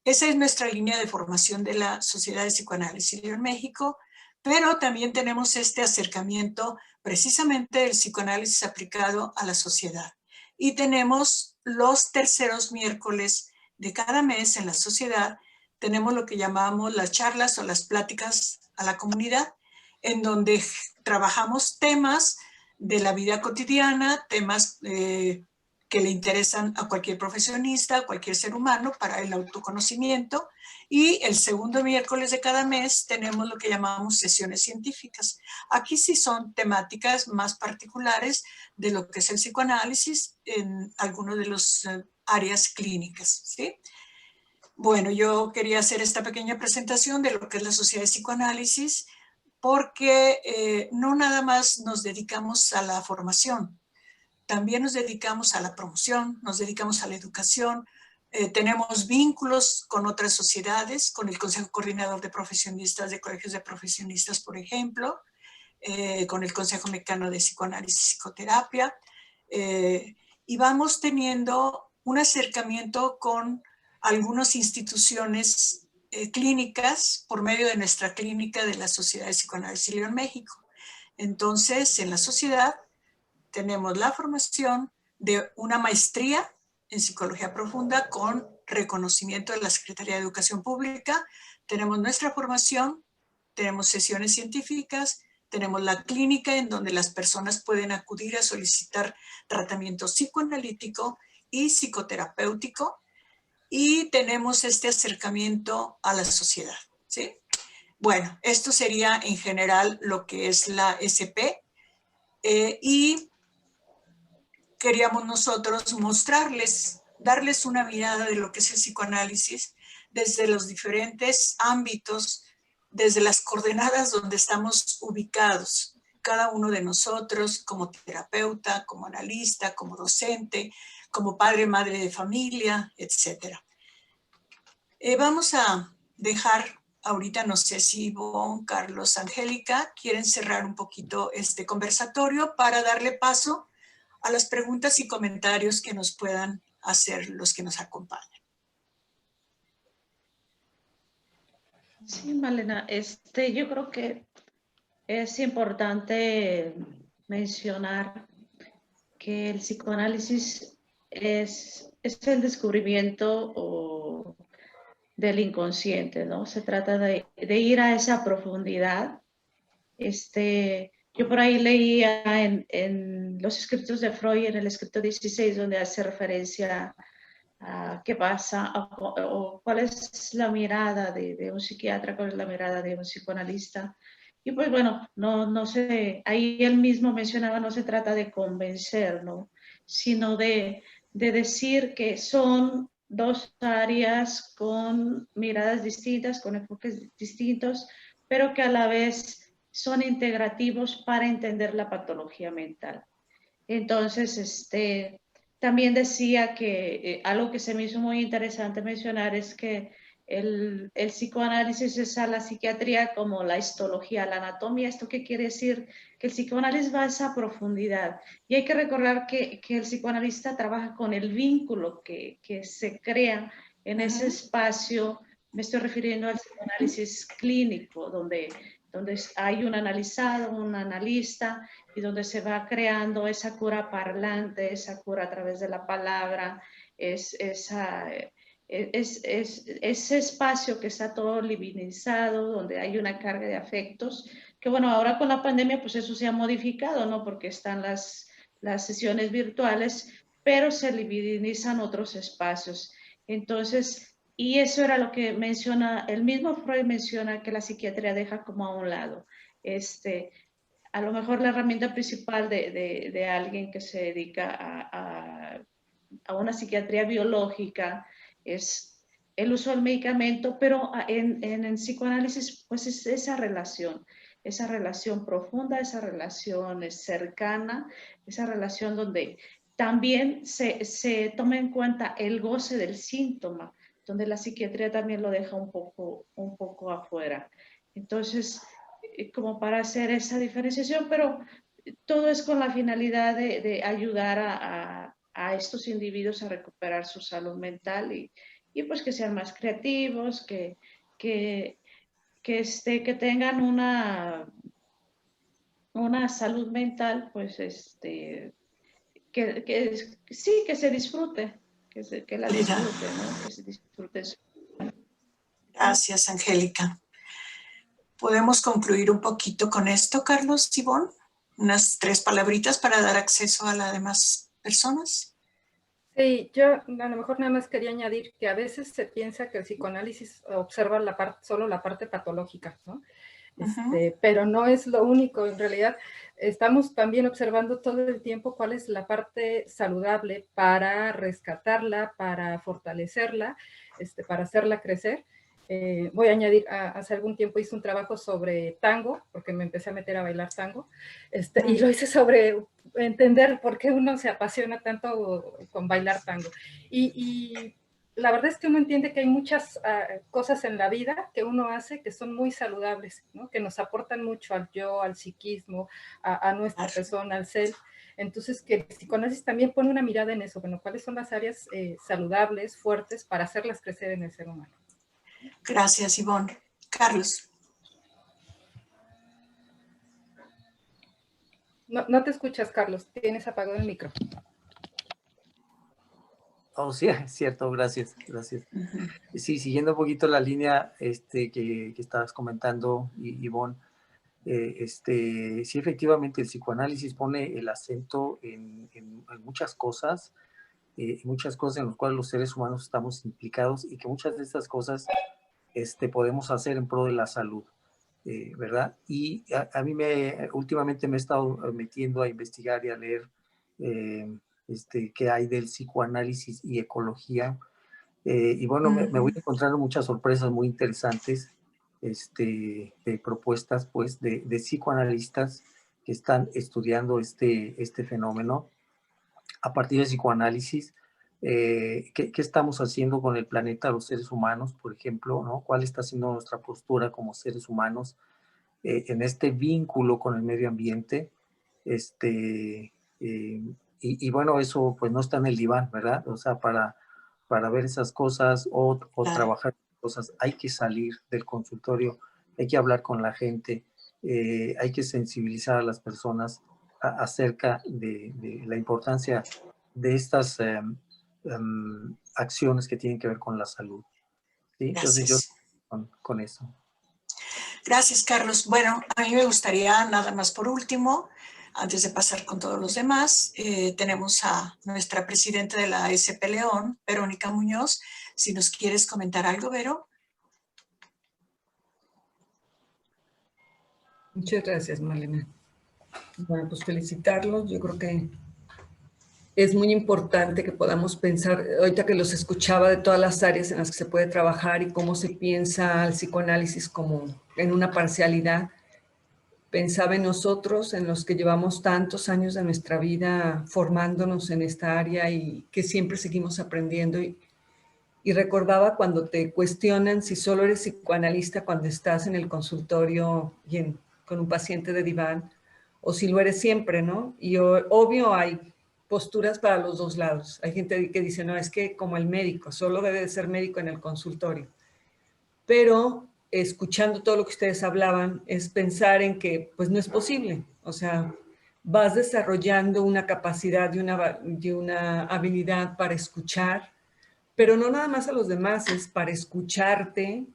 Esa es nuestra línea de formación de la Sociedad de Psicoanálisis en México, pero también tenemos este acercamiento precisamente del psicoanálisis aplicado a la sociedad. Y tenemos los terceros miércoles de cada mes en la sociedad, tenemos lo que llamamos las charlas o las pláticas a la comunidad, en donde trabajamos temas de la vida cotidiana, temas que le interesan a cualquier profesionista, a cualquier ser humano para el autoconocimiento. Y el segundo miércoles de cada mes tenemos lo que llamamos sesiones científicas. Aquí sí son temáticas más particulares de lo que es el psicoanálisis en algunas de las áreas clínicas, ¿sí? Bueno, yo quería hacer esta pequeña presentación de lo que es la Sociedad de Psicoanálisis, porque no nada más nos dedicamos a la formación, también nos dedicamos a la promoción, nos dedicamos a la educación, tenemos vínculos con otras sociedades, con el Consejo Coordinador de Profesionistas de Colegios de Profesionistas, por ejemplo, con el Consejo Mexicano de Psicoanálisis y Psicoterapia, y vamos teniendo un acercamiento con algunas instituciones clínicas por medio de nuestra clínica de la Sociedad de Psicoanálisis en México. Entonces, en la sociedad tenemos la formación de una maestría en psicología profunda con reconocimiento de la Secretaría de Educación Pública, tenemos nuestra formación, tenemos sesiones científicas, tenemos la clínica en donde las personas pueden acudir a solicitar tratamiento psicoanalítico y psicoterapéutico, y tenemos este acercamiento a la sociedad, ¿sí? Bueno, esto sería en general lo que es la SP, y queríamos nosotros mostrarles, darles una mirada de lo que es el psicoanálisis desde los diferentes ámbitos, desde las coordenadas donde estamos ubicados, cada uno de nosotros como terapeuta, como analista, como docente, como padre, madre de familia, etc. Vamos a dejar ahorita, no sé si Ivonne, Carlos, Angélica quieren cerrar un poquito este conversatorio para darle paso a las preguntas y comentarios que nos puedan hacer los que nos acompañan. Sí, Malena, yo creo que es importante mencionar que el psicoanálisis es el descubrimiento del inconsciente, ¿no? Se trata de ir a esa profundidad. Yo por ahí leía en los escritos de Freud, en el escrito 16, donde hace referencia a qué pasa o cuál es la mirada de un psiquiatra, cuál es la mirada de un psicoanalista. Y pues bueno, no sé, ahí él mismo mencionaba, no se trata de convencer, ¿no? Sino de decir que son dos áreas con miradas distintas, con enfoques distintos, pero que a la vez son integrativos para entender la patología mental. Entonces, también decía que algo que se me hizo muy interesante mencionar es que el psicoanálisis es a la psiquiatría como la histología, la anatomía. ¿Esto qué quiere decir? Que el psicoanálisis va a esa profundidad. Y hay que recordar que el psicoanalista trabaja con el vínculo que se crea en ese espacio. Me estoy refiriendo al psicoanálisis clínico, donde hay un analizado, un analista, y donde se va creando esa cura parlante, esa cura a través de la palabra, ese espacio que está todo divinizado, donde hay una carga de afectos, que bueno, ahora con la pandemia pues eso se ha modificado, ¿no? Porque están las sesiones virtuales, pero se divinizan otros espacios. Entonces, y eso era lo que menciona, el mismo Freud menciona que la psiquiatría deja como a un lado. A lo mejor la herramienta principal de alguien que se dedica a una psiquiatría biológica es el uso del medicamento, pero en el psicoanálisis pues es esa relación profunda, esa relación cercana, esa relación donde también se toma en cuenta el goce del síntoma, donde la psiquiatría también lo deja un poco afuera. Entonces, como para hacer esa diferenciación, pero todo es con la finalidad de ayudar a estos individuos a recuperar su salud mental y pues que sean más creativos, que tengan una salud mental, pues sí, que se disfrute, que la disfrute, ¿no? Que se disfrute. Gracias, Angélica. ¿Podemos concluir un poquito con esto, Carlos, Ivonne? Unas 3 palabritas para dar acceso a las demás personas. Sí, yo a lo mejor nada más quería añadir que a veces se piensa que el psicoanálisis observa solo la parte patológica, ¿no? Pero no es lo único, en realidad estamos también observando todo el tiempo cuál es la parte saludable para rescatarla, para fortalecerla, para hacerla crecer. Voy a añadir, hace algún tiempo hice un trabajo sobre tango, porque me empecé a meter a bailar tango, y lo hice sobre entender por qué uno se apasiona tanto con bailar tango. Y la verdad es que uno entiende que hay muchas cosas en la vida que uno hace que son muy saludables, ¿no? Que nos aportan mucho al yo, al psiquismo, a nuestra persona, al ser. Entonces, que el psicoanálisis también pone una mirada en eso, bueno, cuáles son las áreas saludables, fuertes, para hacerlas crecer en el ser humano. Gracias, Ivonne. Carlos. No te escuchas, Carlos, tienes apagado el micro. Oh, sí, es cierto, gracias. Sí, siguiendo un poquito la línea que estabas comentando, Ivonne, sí, efectivamente, el psicoanálisis pone el acento en muchas cosas en las cuales los seres humanos estamos implicados y que muchas de estas cosas podemos hacer en pro de la salud, ¿verdad? Y a mí últimamente me he estado metiendo a investigar y a leer qué hay del psicoanálisis y ecología. Y bueno, me voy encontrando muchas sorpresas muy interesantes, de propuestas pues de psicoanalistas que están estudiando este fenómeno a partir del psicoanálisis. ¿Qué estamos haciendo con el planeta, los seres humanos, por ejemplo, ¿no? ¿Cuál está siendo nuestra postura como seres humanos en este vínculo con el medio ambiente? Y bueno, eso pues no está en el diván, ¿verdad? O sea, para ver esas cosas o trabajar cosas, hay que salir del consultorio, hay que hablar con la gente, hay que sensibilizar a las personas acerca de la importancia de estas acciones que tienen que ver con la salud. ¿Sí? Entonces yo con eso. Gracias, Carlos. Bueno, a mí me gustaría nada más por último, antes de pasar con todos los demás, tenemos a nuestra presidenta de la SP León, Verónica Muñoz. Si nos quieres comentar algo, Vero. Muchas gracias, Malena. Bueno, pues felicitarlos. Yo creo que es muy importante que podamos pensar, ahorita que los escuchaba de todas las áreas en las que se puede trabajar y cómo se piensa el psicoanálisis como en una parcialidad, pensaba en nosotros, en los que llevamos tantos años de nuestra vida formándonos en esta área y que siempre seguimos aprendiendo. Y recordaba cuando te cuestionan si solo eres psicoanalista cuando estás en el consultorio y con un paciente de diván, o si lo eres siempre, ¿no? Y obvio hay posturas para los dos lados. Hay gente que dice, no, es que como el médico, solo debe de ser médico en el consultorio. Pero escuchando todo lo que ustedes hablaban, es pensar en que pues no es posible. O sea, vas desarrollando una capacidad y una habilidad para escuchar, pero no nada más a los demás, es para escucharte.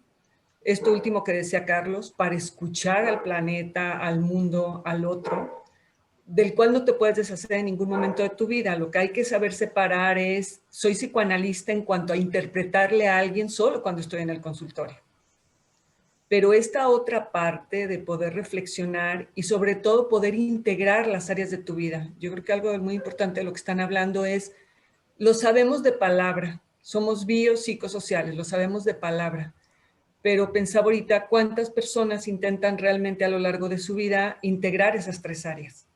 Esto último que decía Carlos, para escuchar al planeta, al mundo, al otro, del cual no te puedes deshacer en ningún momento de tu vida. Lo que hay que saber separar es, soy psicoanalista en cuanto a interpretarle a alguien solo cuando estoy en el consultorio. Pero esta otra parte de poder reflexionar y sobre todo poder integrar las áreas de tu vida. Yo creo que algo muy importante de lo que están hablando es, lo sabemos de palabra, somos biopsicosociales, lo sabemos de palabra, pero pensaba ahorita cuántas personas intentan realmente a lo largo de su vida integrar esas tres áreas.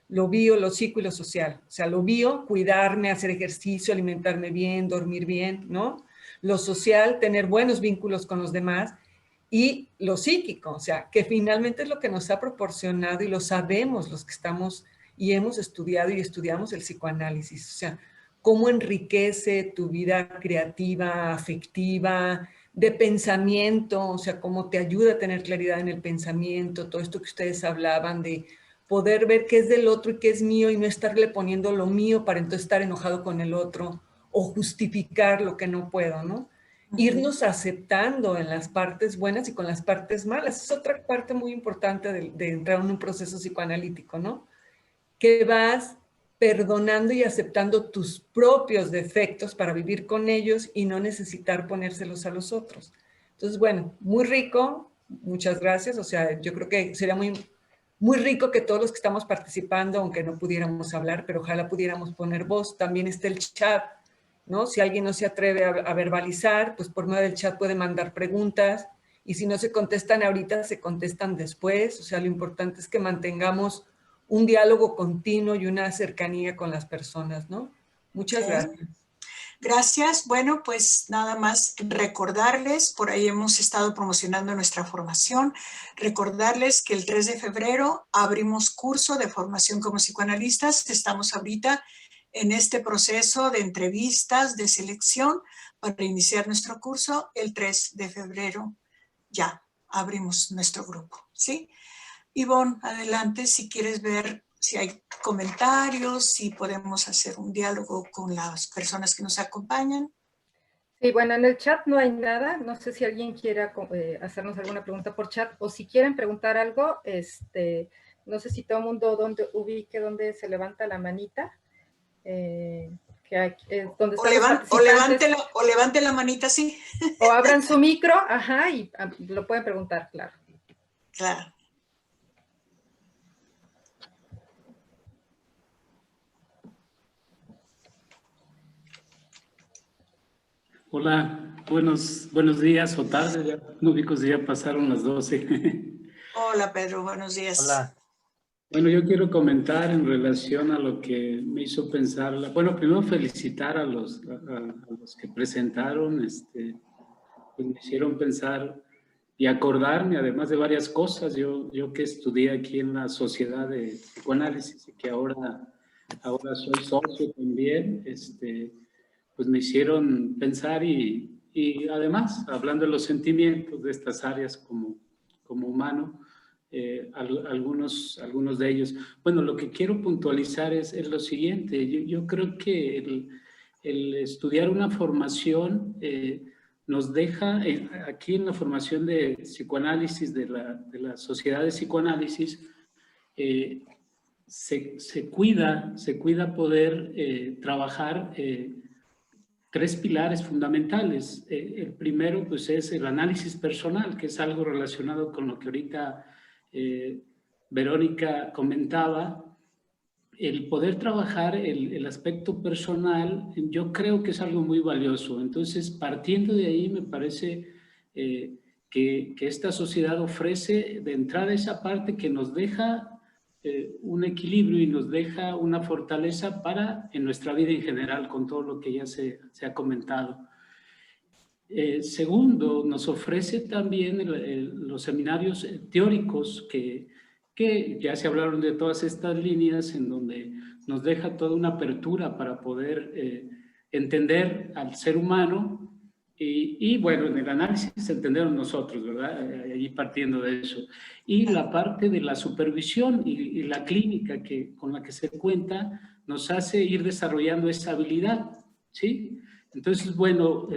Lo bio, lo psico y lo social. O sea, lo bio, cuidarme, hacer ejercicio, alimentarme bien, dormir bien, ¿no? Lo social, tener buenos vínculos con los demás. Y lo psíquico, o sea, que finalmente es lo que nos ha proporcionado y lo sabemos los que estamos y hemos estudiado y estudiamos el psicoanálisis. O sea, cómo enriquece tu vida creativa, afectiva, de pensamiento, o sea, cómo te ayuda a tener claridad en el pensamiento, todo esto que ustedes hablaban de poder ver qué es del otro y qué es mío y no estarle poniendo lo mío para entonces estar enojado con el otro o justificar lo que no puedo, ¿no? Irnos aceptando en las partes buenas y con las partes malas. Es otra parte muy importante de entrar en un proceso psicoanalítico, ¿no? Que vas perdonando y aceptando tus propios defectos para vivir con ellos y no necesitar ponérselos a los otros. Entonces, bueno, muy rico, muchas gracias. O sea, yo creo que sería muy rico que todos los que estamos participando, aunque no pudiéramos hablar, pero ojalá pudiéramos poner voz. También está el chat, ¿no? Si alguien no se atreve a verbalizar, pues por medio del chat puede mandar preguntas y si no se contestan ahorita, se contestan después. O sea, lo importante es que mantengamos un diálogo continuo y una cercanía con las personas, ¿no? Muchas gracias. Gracias. Bueno, pues nada más recordarles, por ahí hemos estado promocionando nuestra formación, recordarles que el 3 de febrero abrimos curso de formación como psicoanalistas. Estamos ahorita en este proceso de entrevistas, de selección para iniciar nuestro curso. El 3 de febrero ya abrimos nuestro grupo, ¿sí? Ivonne, adelante si quieres ver si hay comentarios, si podemos hacer un diálogo con las personas que nos acompañan. Sí, bueno, en el chat no hay nada. No sé si alguien quiera hacernos alguna pregunta por chat o si quieren preguntar algo, no sé si todo el mundo ubique donde se levanta la manita. Donde o levante la manita, sí. O abran su micro, ajá, y lo pueden preguntar, claro. Claro. Hola, buenos días o tardes, ya no ubico si ya pasaron las 12. Hola Pedro, buenos días. Hola. Bueno, yo quiero comentar en relación a lo que me hizo pensar, bueno, primero felicitar a los que presentaron, pues me hicieron pensar y acordarme además de varias cosas. Yo que estudié aquí en la Sociedad de Psicoanálisis y que ahora soy socio también, pues me hicieron pensar y además, hablando de los sentimientos de estas áreas como humano, algunos de ellos. Bueno, lo que quiero puntualizar es lo siguiente. Yo creo que el estudiar una formación nos deja, aquí en la formación de psicoanálisis de la Sociedad de Psicoanálisis, se cuida poder trabajar tres pilares fundamentales. El primero, pues, es el análisis personal, que es algo relacionado con lo que ahorita Verónica comentaba. El poder trabajar el aspecto personal, yo creo que es algo muy valioso. Entonces, partiendo de ahí, me parece que esta sociedad ofrece de entrada esa parte que nos deja un equilibrio y nos deja una fortaleza en nuestra vida en general, con todo lo que ya se ha comentado. Segundo, nos ofrece también los seminarios teóricos que ya se hablaron de todas estas líneas, en donde nos deja toda una apertura para poder entender al ser humano y bueno, en el análisis entender nosotros, ¿verdad? Allí partiendo de eso. Y la parte de la supervisión y la clínica con la que se cuenta nos hace ir desarrollando esa habilidad, ¿sí? Entonces, bueno,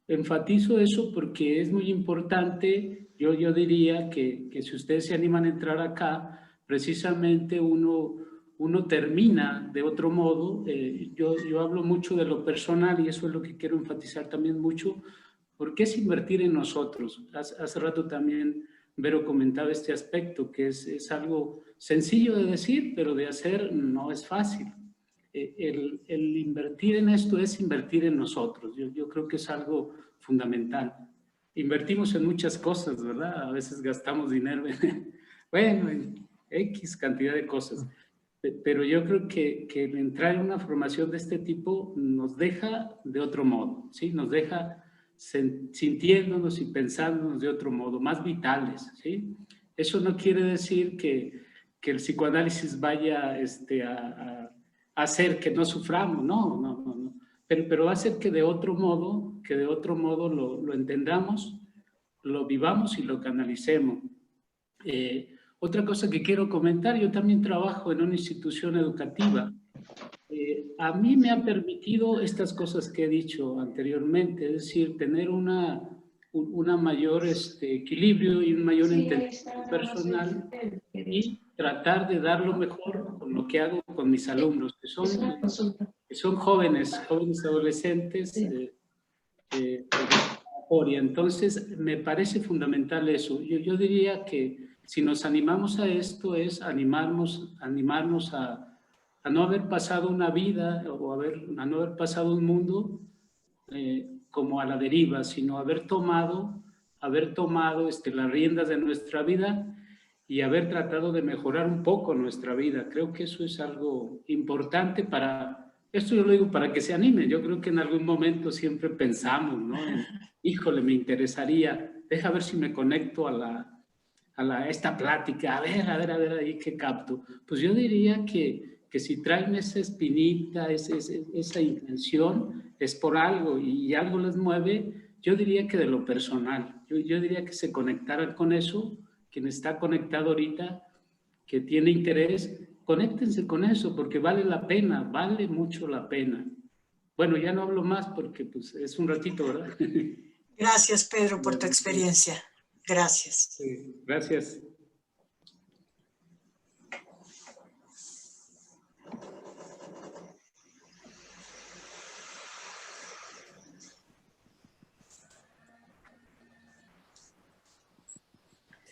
enfatizo eso porque es muy importante. Yo diría que si ustedes se animan a entrar acá, precisamente uno termina de otro modo. Yo hablo mucho de lo personal y eso es lo que quiero enfatizar también mucho, porque es invertir en nosotros. Hace rato también Vero comentaba este aspecto, que es algo sencillo de decir, pero de hacer no es fácil. El invertir en esto es invertir en nosotros. Yo creo que es algo fundamental. Invertimos en muchas cosas, ¿verdad? A veces gastamos dinero en X cantidad de cosas. Pero yo creo que el entrar en una formación de este tipo nos deja de otro modo, ¿sí? Nos deja sintiéndonos y pensándonos de otro modo, más vitales, ¿sí? Eso no quiere decir que el psicoanálisis vaya a hacer que no suframos, no. Pero va a hacer que de otro modo lo entendamos, lo vivamos y lo canalicemos. Otra cosa que quiero comentar, yo también trabajo en una institución educativa. A mí me ha permitido estas cosas que he dicho anteriormente, es decir, tener una mayor equilibrio y un mayor entendimiento personal y tratar de dar lo mejor con lo que hago con mis alumnos, que son jóvenes adolescentes. Entonces, me parece fundamental eso. Yo diría que si nos animamos a esto es animarnos a no haber pasado una vida o a no haber pasado un mundo como a la deriva, sino haber tomado las riendas de nuestra vida y haber tratado de mejorar un poco nuestra vida. Creo que eso es algo importante esto yo lo digo para que se animen. Yo creo que en algún momento siempre pensamos, ¿no? Híjole, me interesaría, deja ver si me conecto a esta plática, a ver ahí qué capto. Pues yo diría que si traen esa espinita, esa intención, es por algo y algo les mueve. Yo diría que de lo personal, yo diría que se conectaran con eso. Quien está conectado ahorita, que tiene interés, conéctense con eso porque vale la pena, vale mucho la pena. Bueno, ya no hablo más porque pues, es un ratito, ¿verdad? Gracias, Pedro, por tu experiencia. Gracias. Sí, gracias.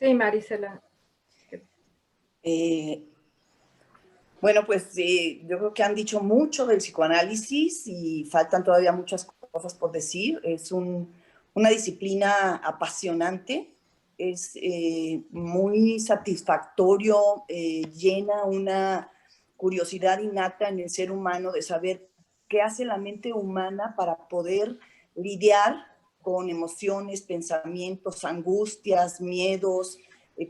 Sí, Marisela. Bueno, pues yo creo que han dicho mucho del psicoanálisis y faltan todavía muchas cosas por decir. Es una disciplina apasionante, es muy satisfactorio, llena una curiosidad innata en el ser humano de saber qué hace la mente humana para poder lidiar con emociones, pensamientos, angustias, miedos.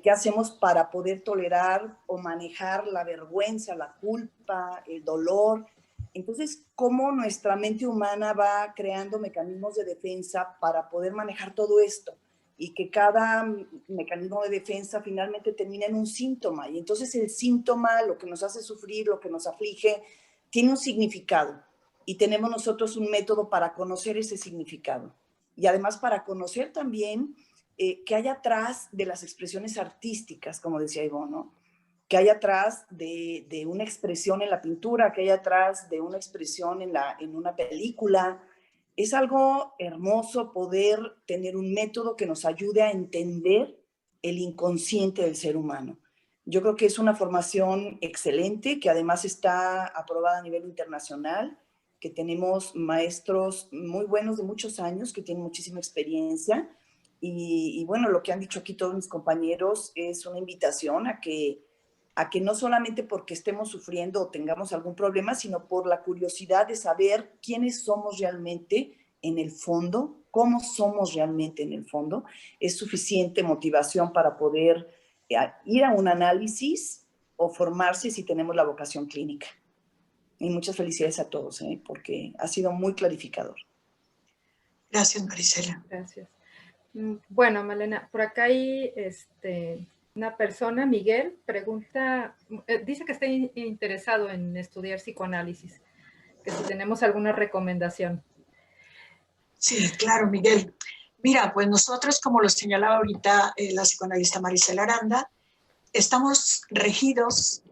¿Qué hacemos para poder tolerar o manejar la vergüenza, la culpa, el dolor? Entonces, ¿cómo nuestra mente humana va creando mecanismos de defensa para poder manejar todo esto? Y que cada mecanismo de defensa finalmente termina en un síntoma. Y entonces el síntoma, lo que nos hace sufrir, lo que nos aflige, tiene un significado. Y tenemos nosotros un método para conocer ese significado. Y además para conocer también qué hay atrás de las expresiones artísticas, como decía Ivonne, ¿no? Qué hay atrás de una expresión en la pintura, qué hay atrás de una expresión en una película. Es algo hermoso poder tener un método que nos ayude a entender el inconsciente del ser humano. Yo creo que es una formación excelente, que además está aprobada a nivel internacional, que tenemos maestros muy buenos de muchos años, que tienen muchísima experiencia. Y bueno, lo que han dicho aquí todos mis compañeros es una invitación a que no solamente porque estemos sufriendo o tengamos algún problema, sino por la curiosidad de saber quiénes somos realmente en el fondo, cómo somos realmente en el fondo, es suficiente motivación para poder ir a un análisis o formarse si tenemos la vocación clínica. Y muchas felicidades a todos, porque ha sido muy clarificador. Gracias, Marisela. Gracias. Bueno, Malena, por acá hay una persona, Miguel, pregunta, dice que está interesado en estudiar psicoanálisis, que si tenemos alguna recomendación. Sí, claro, Miguel. Mira, pues nosotros, como lo señalaba ahorita la psicoanalista Marisela Aranda, estamos regidos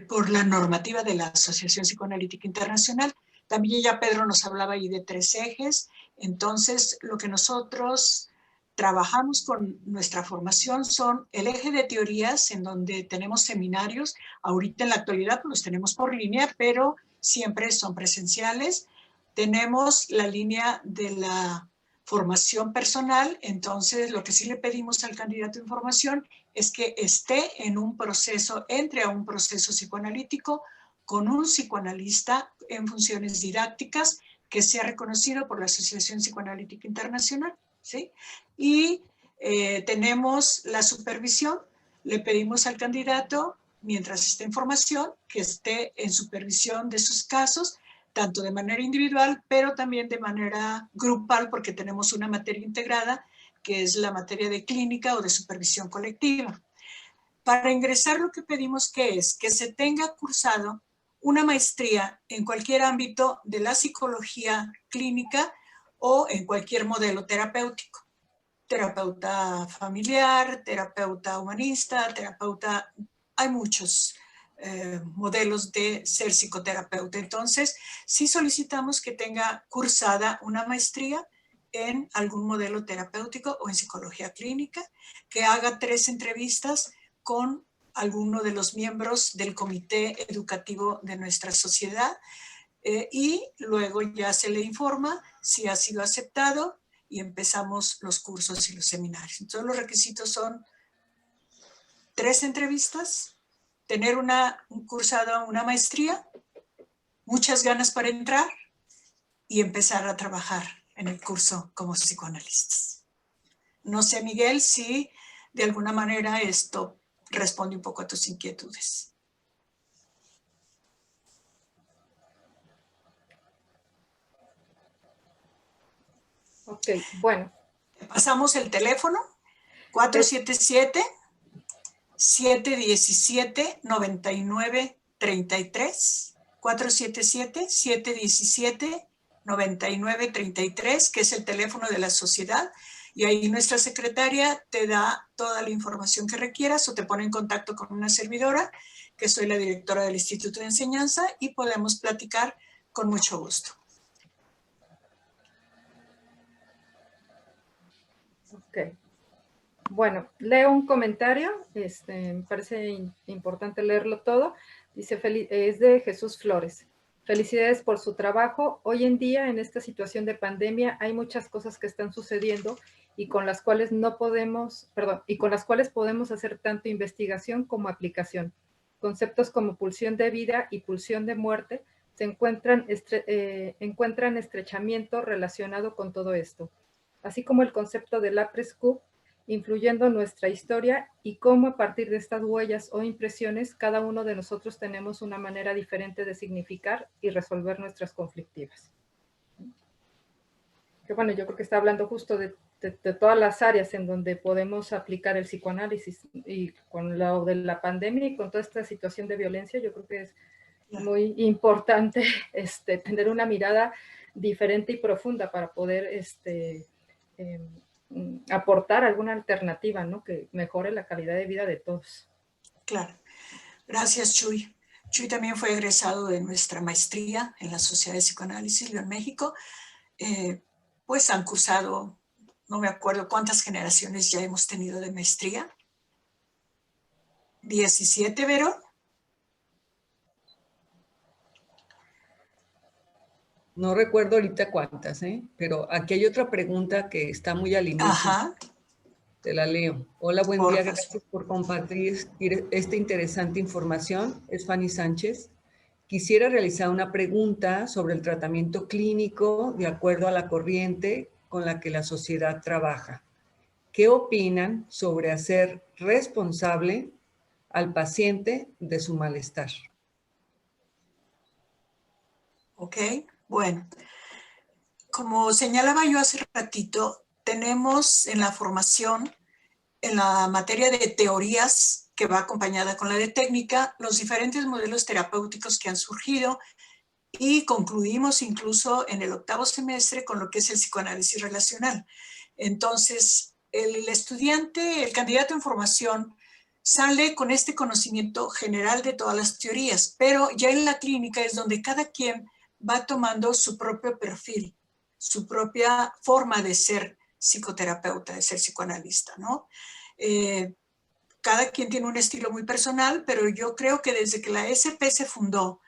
por la normativa de la Asociación Psicoanalítica Internacional. También ya Pedro nos hablaba ahí de 3 ejes. Entonces, lo que nosotros trabajamos con nuestra formación son el eje de teorías, en donde tenemos seminarios. Ahorita en la actualidad pues, los tenemos por línea, pero siempre son presenciales. Tenemos la línea de la formación personal. Entonces, lo que sí le pedimos al candidato en formación es que esté en un proceso, entre a un proceso psicoanalítico con un psicoanalista en funciones didácticas que sea reconocido por la Asociación Psicoanalítica Internacional, ¿sí? Y tenemos la supervisión. Le pedimos al candidato, mientras esté en formación, que esté en supervisión de sus casos, tanto de manera individual, pero también de manera grupal, porque tenemos una materia integrada, que es la materia de clínica o de supervisión colectiva. Para ingresar, lo que pedimos es que se tenga cursado una maestría en cualquier ámbito de la psicología clínica o en cualquier modelo terapéutico. Terapeuta familiar, terapeuta humanista, terapeuta, hay muchos modelos de ser psicoterapeuta. Entonces, sí solicitamos que tenga cursada una maestría en algún modelo terapéutico o en psicología clínica, que haga 3 entrevistas con alguno de los miembros del comité educativo de nuestra sociedad y luego ya se le informa si ha sido aceptado y empezamos los cursos y los seminarios. Entonces los requisitos son 3 entrevistas, tener cursada una maestría, muchas ganas para entrar y empezar a trabajar en el curso como psicoanalistas. No sé, Miguel, si de alguna manera esto responde un poco a tus inquietudes. Ok, bueno. Pasamos el teléfono, 477-717-9933, 477-717-9933, que es el teléfono de la sociedad, y ahí nuestra secretaria te da toda la información que requieras o te pone en contacto con una servidora, que soy la directora del Instituto de Enseñanza, y podemos platicar con mucho gusto. Ok. Bueno, leo un comentario, me parece importante leerlo todo. Dice, es de Jesús Flores. Felicidades por su trabajo. Hoy en día, en esta situación de pandemia, hay muchas cosas que están sucediendo y con las cuales podemos hacer tanto investigación como aplicación. Conceptos como pulsión de vida y pulsión de muerte se encuentran estrechamiento relacionado con todo esto, así como el concepto del après-coup, influyendo en nuestra historia y cómo a partir de estas huellas o impresiones cada uno de nosotros tenemos una manera diferente de significar y resolver nuestras conflictivas. Que bueno, yo creo que está hablando justo de todas las áreas en donde podemos aplicar el psicoanálisis, y con lo de la pandemia y con toda esta situación de violencia, yo creo que es muy importante tener una mirada diferente y profunda para poder aportar alguna alternativa, ¿no? Que mejore la calidad de vida de todos. Claro. Gracias, Chuy. Chuy también fue egresado de nuestra maestría en la Sociedad de Psicoanálisis León, México. Pues han cursado, no me acuerdo cuántas generaciones ya hemos tenido de maestría. 17, Vero. No recuerdo ahorita cuántas, pero aquí hay otra pregunta que está muy al inicio. Ajá. Te la leo. Hola, buen día. Gracias por compartir esta interesante información. Es Fanny Sánchez. Quisiera realizar una pregunta sobre el tratamiento clínico de acuerdo a la corriente con la que la sociedad trabaja. ¿Qué opinan sobre hacer responsable al paciente de su malestar? Ok, bueno. Como señalaba yo hace ratito, tenemos en la formación, en la materia de teorías que va acompañada con la de técnica, los diferentes modelos terapéuticos que han surgido, y concluimos incluso en el 8º semestre con lo que es el psicoanálisis relacional. Entonces, el estudiante, el candidato en formación, sale con este conocimiento general de todas las teorías, pero ya en la clínica es donde cada quien va tomando su propio perfil, su propia forma de ser psicoterapeuta, de ser psicoanalista, ¿no? Cada quien tiene un estilo muy personal, pero yo creo que desde que la SP se fundó,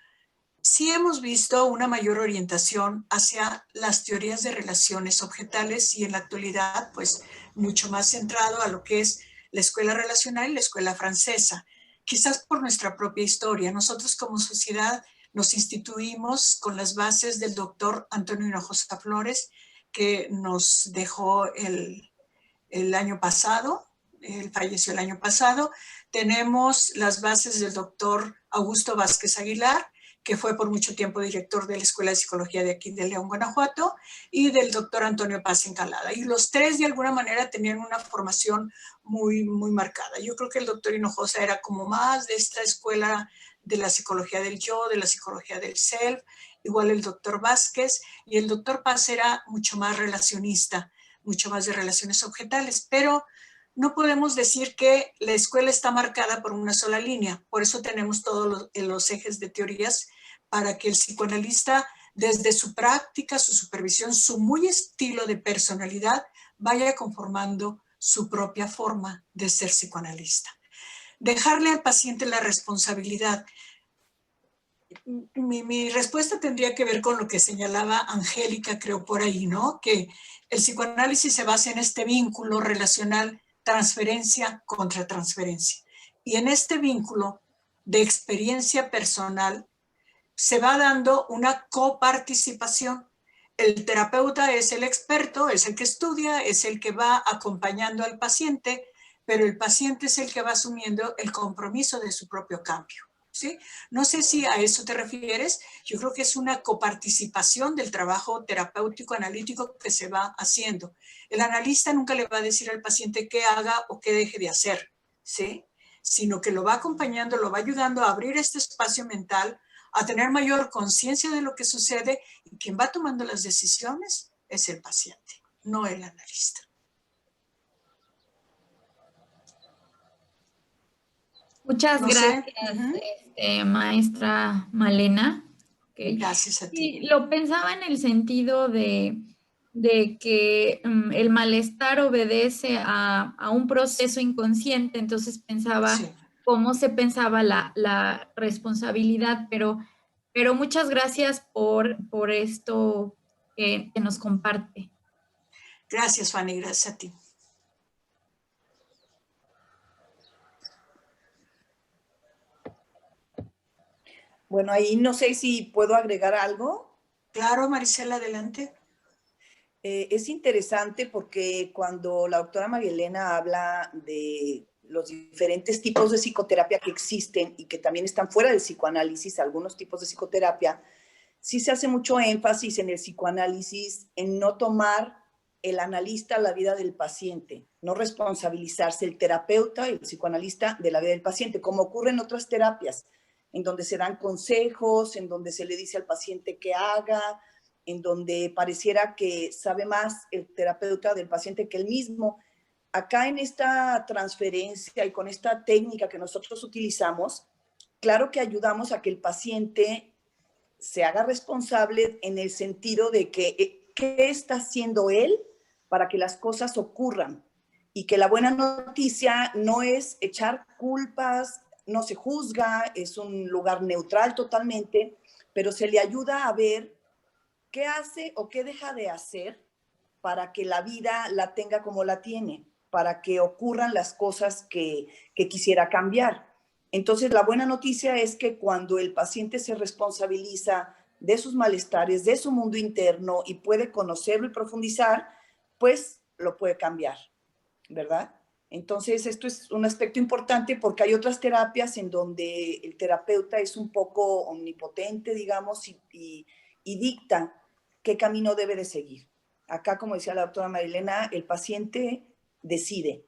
sí hemos visto una mayor orientación hacia las teorías de relaciones objetales y en la actualidad, pues, mucho más centrado a lo que es la escuela relacional y la escuela francesa. Quizás por nuestra propia historia. Nosotros como sociedad nos instituimos con las bases del doctor Antonio Hinojosa Flores, que nos dejó el año pasado, él falleció el año pasado. Tenemos las bases del doctor Augusto Vázquez Aguilar, que fue por mucho tiempo director de la Escuela de Psicología de aquí de León, Guanajuato, y del doctor Antonio Paz Encalada. Y los tres de alguna manera tenían una formación muy, muy marcada. Yo creo que el doctor Hinojosa era como más de esta escuela de la psicología del yo, de la psicología del self, igual el doctor Vázquez, y el doctor Paz era mucho más relacionista, mucho más de relaciones objetales, pero no podemos decir que la escuela está marcada por una sola línea. Por eso tenemos todos los ejes de teorías para que el psicoanalista, desde su práctica, su supervisión, su muy estilo de personalidad, vaya conformando su propia forma de ser psicoanalista. Dejarle al paciente la responsabilidad. Mi respuesta tendría que ver con lo que señalaba Angélica, creo por ahí, ¿no? Que el psicoanálisis se basa en este vínculo relacional transferencia contra transferencia. Y en este vínculo de experiencia personal se va dando una coparticipación. El terapeuta es el experto, es el que estudia, es el que va acompañando al paciente, pero el paciente es el que va asumiendo el compromiso de su propio cambio. ¿Sí? No sé si a eso te refieres. Yo creo que es una coparticipación del trabajo terapéutico analítico que se va haciendo. El analista nunca le va a decir al paciente qué haga o qué deje de hacer, ¿sí? Sino que lo va acompañando, lo va ayudando a abrir este espacio mental, a tener mayor conciencia de lo que sucede, y quien va tomando las decisiones es el paciente, no el analista. Muchas gracias, maestra Malena. Okay. Gracias a ti. Y lo pensaba en el sentido de que el malestar obedece a un proceso inconsciente, entonces pensaba cómo se pensaba la responsabilidad, pero muchas gracias por esto que nos comparte. Gracias, Fanny, gracias a ti. Bueno, ahí no sé si puedo agregar algo. Claro, Marisela, adelante. Es interesante porque cuando la doctora María Elena habla de los diferentes tipos de psicoterapia que existen y que también están fuera del psicoanálisis, algunos tipos de psicoterapia, sí se hace mucho énfasis en el psicoanálisis en no tomar el analista la vida del paciente, no responsabilizarse el terapeuta y el psicoanalista de la vida del paciente, como ocurre en otras terapias, en donde se dan consejos, en donde se le dice al paciente qué haga, en donde pareciera que sabe más el terapeuta del paciente que él mismo. Acá en esta transferencia y con esta técnica que nosotros utilizamos, claro que ayudamos a que el paciente se haga responsable en el sentido de que qué está haciendo él para que las cosas ocurran. Y que la buena noticia no es echar culpas, no se juzga, es un lugar neutral totalmente, pero se le ayuda a ver qué hace o qué deja de hacer para que la vida la tenga como la tiene, para que ocurran las cosas que quisiera cambiar. Entonces, la buena noticia es que cuando el paciente se responsabiliza de sus malestares, de su mundo interno y puede conocerlo y profundizar, pues lo puede cambiar, ¿verdad? Entonces, esto es un aspecto importante porque hay otras terapias en donde el terapeuta es un poco omnipotente, digamos, y dicta qué camino debe de seguir. Acá, como decía la doctora Marilena, el paciente decide.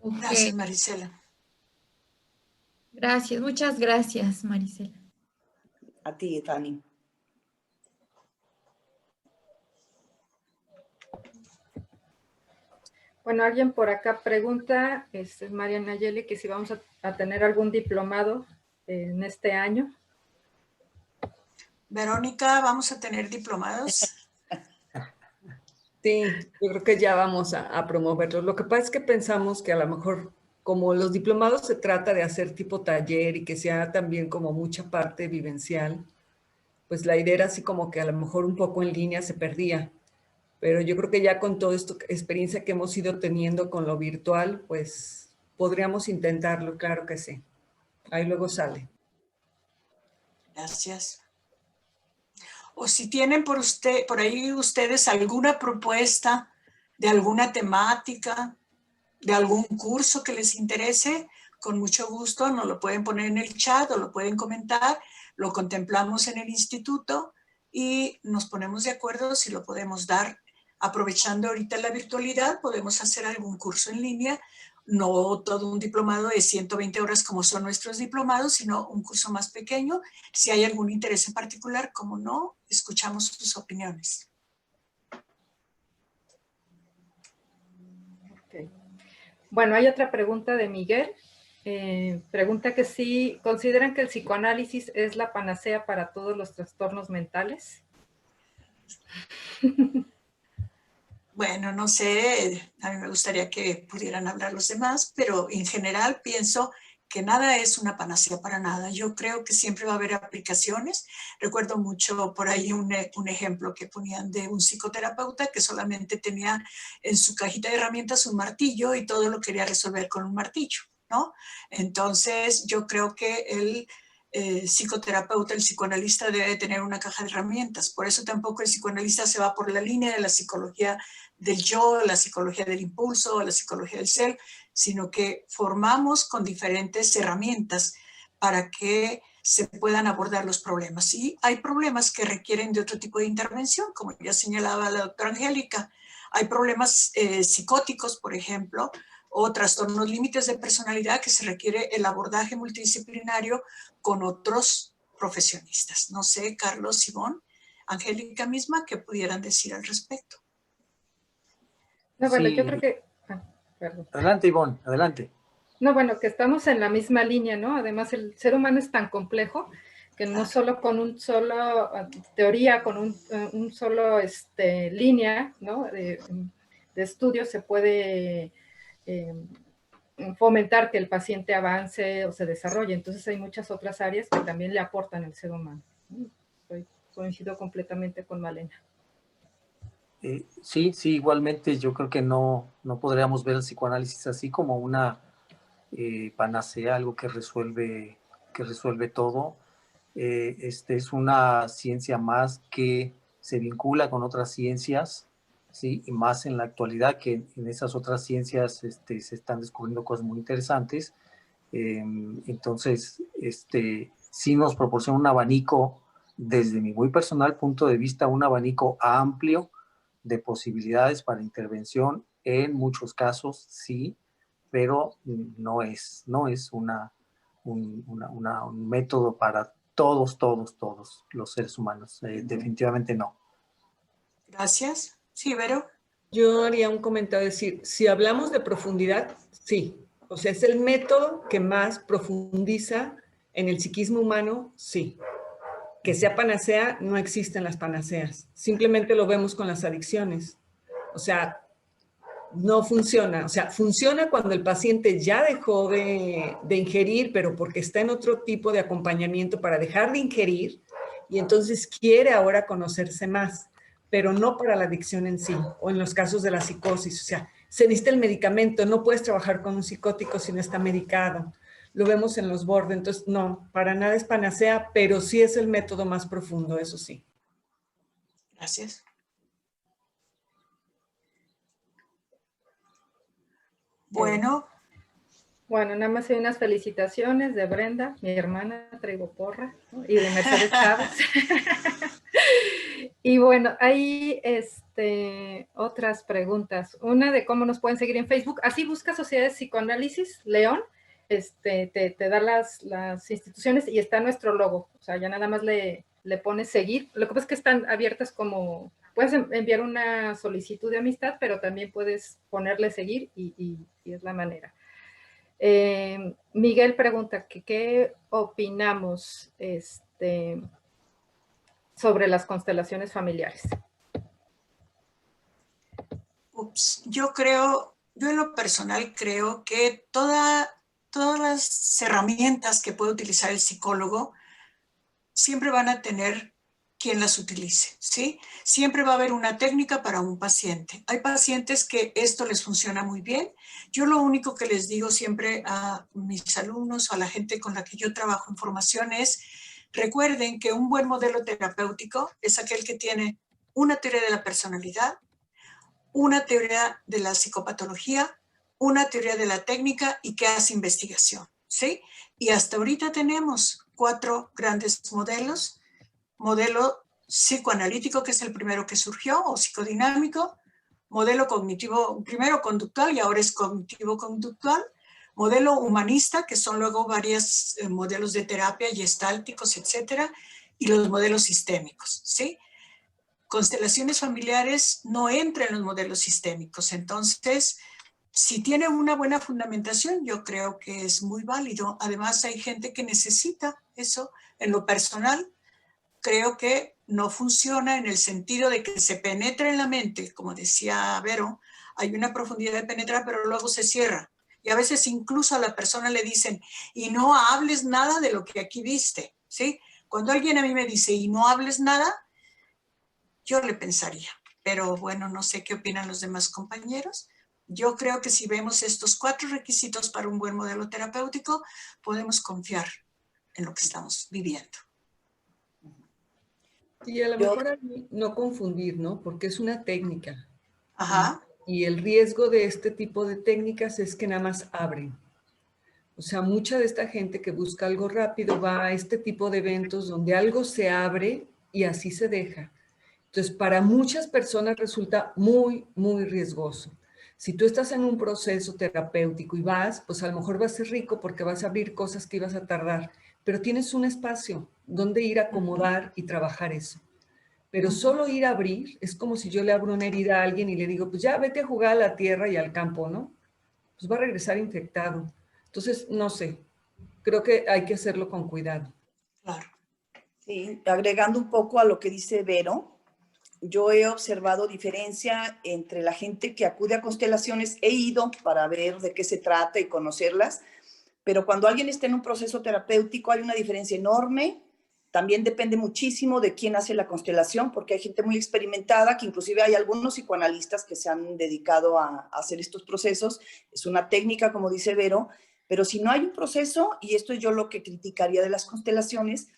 Gracias, Marisela. Gracias, muchas gracias, Marisela. A ti, Tani. Bueno, alguien por acá pregunta, María Nayeli, que si vamos a tener algún diplomado en este año. Verónica, ¿vamos a tener diplomados? Sí, yo creo que ya vamos a promoverlos. Lo que pasa es que pensamos que a lo mejor, como los diplomados se trata de hacer tipo taller y que sea también como mucha parte vivencial, pues la idea era así como que a lo mejor un poco en línea se perdía. Pero yo creo que ya con toda esta experiencia que hemos ido teniendo con lo virtual, pues podríamos intentarlo, claro que sí. Ahí luego sale. Gracias. O si tienen por ahí ustedes alguna propuesta de alguna temática, de algún curso que les interese, con mucho gusto nos lo pueden poner en el chat o lo pueden comentar, lo contemplamos en el instituto y nos ponemos de acuerdo si lo podemos dar. Aprovechando ahorita la virtualidad, podemos hacer algún curso en línea, no todo un diplomado de 120 horas como son nuestros diplomados, sino un curso más pequeño. Si hay algún interés en particular, como no, escuchamos sus opiniones. Okay. Bueno, hay otra pregunta de Miguel. Pregunta que si consideran que el psicoanálisis es la panacea para todos los trastornos mentales. Bueno, no sé, a mí me gustaría que pudieran hablar los demás, pero en general pienso que nada es una panacea para nada. Yo creo que siempre va a haber aplicaciones. Recuerdo mucho por ahí un ejemplo que ponían de un psicoterapeuta que solamente tenía en su cajita de herramientas un martillo y todo lo quería resolver con un martillo, ¿no? Entonces, yo creo que el psicoterapeuta, el psicoanalista debe tener una caja de herramientas. Por eso tampoco el psicoanalista se va por la línea de la psicología del yo, la psicología del impulso, la psicología del ser, sino que formamos con diferentes herramientas para que se puedan abordar los problemas. Y hay problemas que requieren de otro tipo de intervención, como ya señalaba la doctora Angélica. Hay problemas psicóticos, por ejemplo, o trastornos límites de personalidad que se requiere el abordaje multidisciplinario con otros profesionistas. No sé, Carlos, Simón, Angélica misma, ¿qué pudieran decir al respecto? No, bueno, Sí. yo creo que... perdón. Adelante, Ivonne, adelante. No, bueno, que estamos en la misma línea, ¿no? Además, el ser humano es tan complejo que no solo con un solo teoría, con un solo línea, ¿no? de estudio se puede fomentar que el paciente avance o se desarrolle. Entonces hay muchas otras áreas que también le aportan al ser humano. Coincido completamente con Malena. Sí, igualmente yo creo que no podríamos ver el psicoanálisis así como una panacea, algo que resuelve todo. Es una ciencia más que se vincula con otras ciencias, ¿sí? Y más en la actualidad que en esas otras ciencias se están descubriendo cosas muy interesantes. Entonces, sí nos proporciona un abanico, desde mi muy personal punto de vista, un abanico amplio de posibilidades para intervención en muchos casos, sí, pero no es un método para todos los seres humanos. Definitivamente no. Gracias. Sí, Vero. Yo haría un comentario, decir, si hablamos de profundidad, sí. O sea, es el método que más profundiza en el psiquismo humano, sí. Que sea panacea, no existen las panaceas. Simplemente lo vemos con las adicciones. O sea, no funciona. O sea, funciona cuando el paciente ya dejó de ingerir, pero porque está en otro tipo de acompañamiento para dejar de ingerir y entonces quiere ahora conocerse más, pero no para la adicción en sí, o en los casos de la psicosis. O sea, se necesita el medicamento, no puedes trabajar con un psicótico si no está medicado. Lo vemos en los bordes, entonces no, para nada es panacea, pero sí es el método más profundo, eso sí. Gracias. Bueno. Bueno, nada más hay unas felicitaciones de Brenda, mi hermana, traigo porra, ¿no? Y de Mercedes Chávez. Y bueno, hay otras preguntas. Una de cómo nos pueden seguir en Facebook. Así busca Sociedades Psicoanálisis León, te da las instituciones y está nuestro logo. O sea, ya nada más le pones seguir. Lo que pasa es que están abiertas como puedes enviar una solicitud de amistad, pero también puedes ponerle seguir y es la manera. Miguel pregunta que qué opinamos sobre las constelaciones familiares. Yo en lo personal creo que todas las herramientas que puede utilizar el psicólogo siempre van a tener quien las utilice, ¿sí? Siempre va a haber una técnica para un paciente. Hay pacientes que esto les funciona muy bien. Yo lo único que les digo siempre a mis alumnos o a la gente con la que yo trabajo en formación es, recuerden que un buen modelo terapéutico es aquel que tiene una teoría de la personalidad, una teoría de la psicopatología, una teoría de la técnica y que hace investigación, ¿sí? Y hasta ahorita tenemos 4 grandes modelos. Modelo psicoanalítico, que es el primero que surgió, o psicodinámico, modelo cognitivo, primero conductual y ahora es cognitivo-conductual, modelo humanista, que son luego varios modelos de terapia, gestálticos, etcétera, y los modelos sistémicos, ¿sí? Constelaciones familiares no entran en los modelos sistémicos, entonces, si tiene una buena fundamentación, yo creo que es muy válido. Además, hay gente que necesita eso. En lo personal, creo que no funciona en el sentido de que se penetra en la mente, como decía Vero, hay una profundidad de penetrar, pero luego se cierra. Y a veces incluso a la persona le dicen, y no hables nada de lo que aquí viste, ¿sí? Cuando alguien a mí me dice, y no hables nada, yo le pensaría. Pero bueno, no sé qué opinan los demás compañeros. Yo creo que si vemos estos 4 requisitos para un buen modelo terapéutico, podemos confiar en lo que estamos viviendo. Y a lo mejor no confundir, ¿no? Porque es una técnica. Ajá. Y el riesgo de este tipo de técnicas es que nada más abren. O sea, mucha de esta gente que busca algo rápido va a este tipo de eventos donde algo se abre y así se deja. Entonces, para muchas personas resulta muy, muy riesgoso. Si tú estás en un proceso terapéutico y vas, pues a lo mejor va a ser rico porque vas a abrir cosas que ibas a tardar, pero tienes un espacio donde ir a acomodar y trabajar eso. Pero solo ir a abrir es como si yo le abro una herida a alguien y le digo, pues ya vete a jugar a la tierra y al campo, ¿no? Pues va a regresar infectado. Entonces, no sé, creo que hay que hacerlo con cuidado. Claro. Sí, agregando un poco a lo que dice Vero, yo he observado diferencia entre la gente que acude a constelaciones. He ido para ver de qué se trata y conocerlas, pero cuando alguien está en un proceso terapéutico hay una diferencia enorme. También depende muchísimo de quién hace la constelación, porque hay gente muy experimentada, que inclusive hay algunos psicoanalistas que se han dedicado a hacer estos procesos. Es una técnica, como dice Vero, pero si no hay un proceso, y esto es yo lo que criticaría de las constelaciones,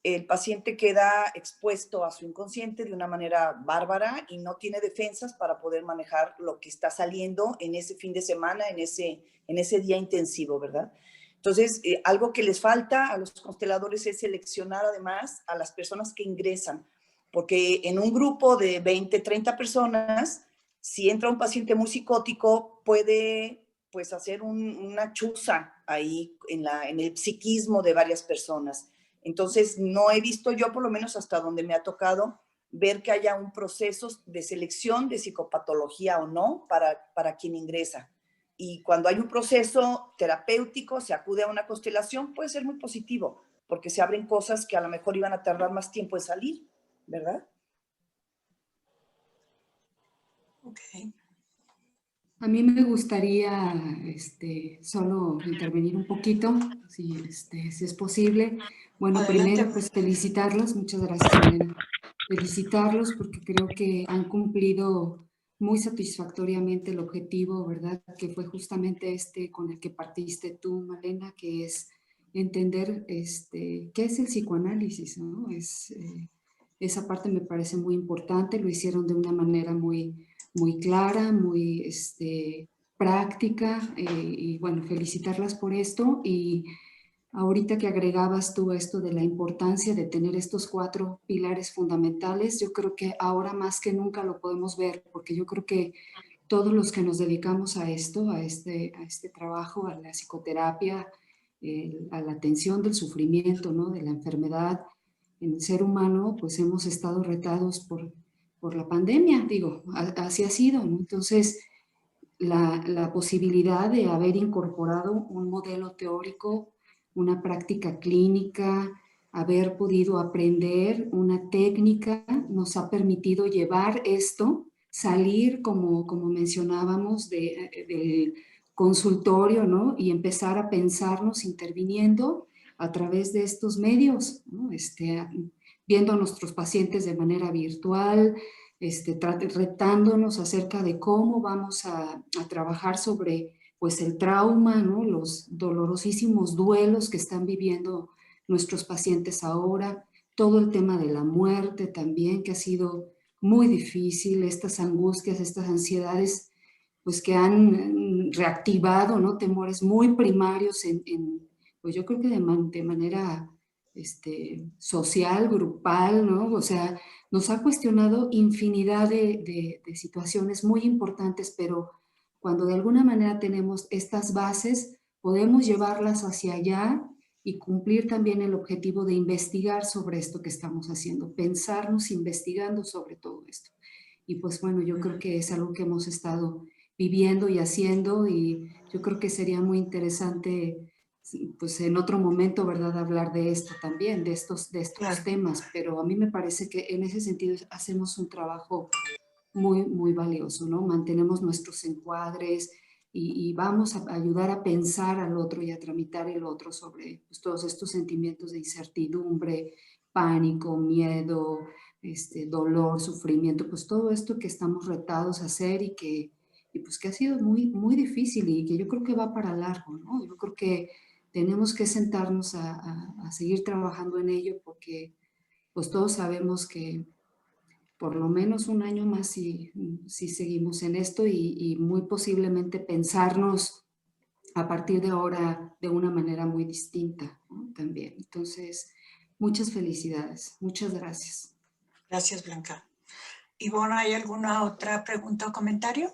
el paciente queda expuesto a su inconsciente de una manera bárbara y no tiene defensas para poder manejar lo que está saliendo en ese fin de semana, en ese día intensivo, ¿verdad? Entonces, algo que les falta a los consteladores es seleccionar además a las personas que ingresan, porque en un grupo de 20, 30 personas, si entra un paciente muy psicótico, puede pues hacer una chuza ahí en el psiquismo de varias personas. Entonces, no he visto yo, por lo menos hasta donde me ha tocado, ver que haya un proceso de selección de psicopatología o no para quien ingresa. Y cuando hay un proceso terapéutico, se acude a una constelación, puede ser muy positivo, porque se abren cosas que a lo mejor iban a tardar más tiempo en salir, ¿verdad? Ok. A mí me gustaría solo intervenir un poquito, si es posible. Bueno, Adelante. primero pues felicitarlos, muchas gracias Malena. Felicitarlos porque creo que han cumplido muy satisfactoriamente el objetivo, ¿verdad? Que fue justamente con el que partiste tú, Malena, que es entender qué es el psicoanálisis, ¿no? Esa parte me parece muy importante, lo hicieron de una manera muy clara, muy práctica y bueno, felicitarlas por esto. Y ahorita que agregabas tú esto de la importancia de tener estos 4 pilares fundamentales, yo creo que ahora más que nunca lo podemos ver, porque yo creo que todos los que nos dedicamos a esto, a este trabajo, a la psicoterapia, a la atención del sufrimiento, ¿no? De la enfermedad en el ser humano, pues hemos estado retados por la pandemia, digo, así ha sido, ¿no? Entonces, la posibilidad de haber incorporado un modelo teórico, una práctica clínica, haber podido aprender una técnica, nos ha permitido llevar esto, salir, como mencionábamos, del consultorio, ¿no? Y empezar a pensarnos interviniendo a través de estos medios, ¿no? Viendo a nuestros pacientes de manera virtual, retándonos acerca de cómo vamos a trabajar sobre pues el trauma, ¿no? Los dolorosísimos duelos que están viviendo nuestros pacientes ahora, todo el tema de la muerte también, que ha sido muy difícil, estas angustias, estas ansiedades, pues que han reactivado, ¿no? Temores muy primarios pues yo creo que de manera social, grupal, ¿no? O sea, nos ha cuestionado infinidad de situaciones muy importantes, pero cuando de alguna manera tenemos estas bases, podemos llevarlas hacia allá y cumplir también el objetivo de investigar sobre esto que estamos haciendo, pensarnos investigando sobre todo esto. Y pues bueno, yo creo que es algo que hemos estado viviendo y haciendo, y yo creo que sería muy interesante pues en otro momento, ¿verdad?, hablar de esto también, de estos claro, temas, pero a mí me parece que en ese sentido hacemos un trabajo muy, muy valioso, ¿no? Mantenemos nuestros encuadres y vamos a ayudar a pensar al otro y a tramitar el otro sobre pues, todos estos sentimientos de incertidumbre, pánico, miedo, dolor, sufrimiento, pues todo esto que estamos retados a hacer y pues que ha sido muy, muy difícil y que yo creo que va para largo, ¿no? Yo creo que tenemos que sentarnos a seguir trabajando en ello porque pues todos sabemos que por lo menos un año más si seguimos en esto y muy posiblemente pensarnos a partir de ahora de una manera muy distinta, ¿no? También. Entonces, muchas felicidades. Muchas gracias. Gracias, Blanca. Ivonne, ¿hay alguna otra pregunta o comentario?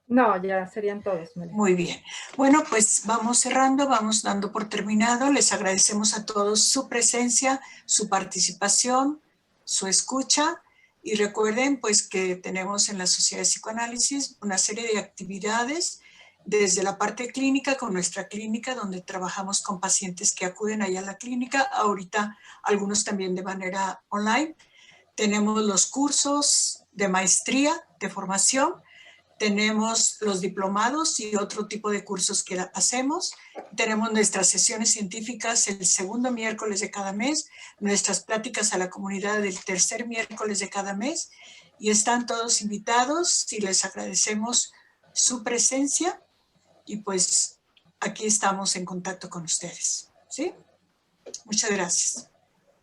No, ya serían todos. Muy bien. Bueno, pues vamos cerrando, vamos dando por terminado. Les agradecemos a todos su presencia, su participación, su escucha. Y recuerden pues que tenemos en la Sociedad de Psicoanálisis una serie de actividades desde la parte clínica con nuestra clínica donde trabajamos con pacientes que acuden allá a la clínica, ahorita algunos también de manera online. Tenemos los cursos de maestría, de formación, tenemos los diplomados y otro tipo de cursos que hacemos. Tenemos nuestras sesiones científicas el segundo miércoles de cada mes, nuestras pláticas a la comunidad del tercer miércoles de cada mes y están todos invitados y les agradecemos su presencia y pues aquí estamos en contacto con ustedes. ¿Sí? Muchas gracias.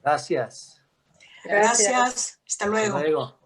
Gracias. Gracias. Hasta luego. Hasta luego.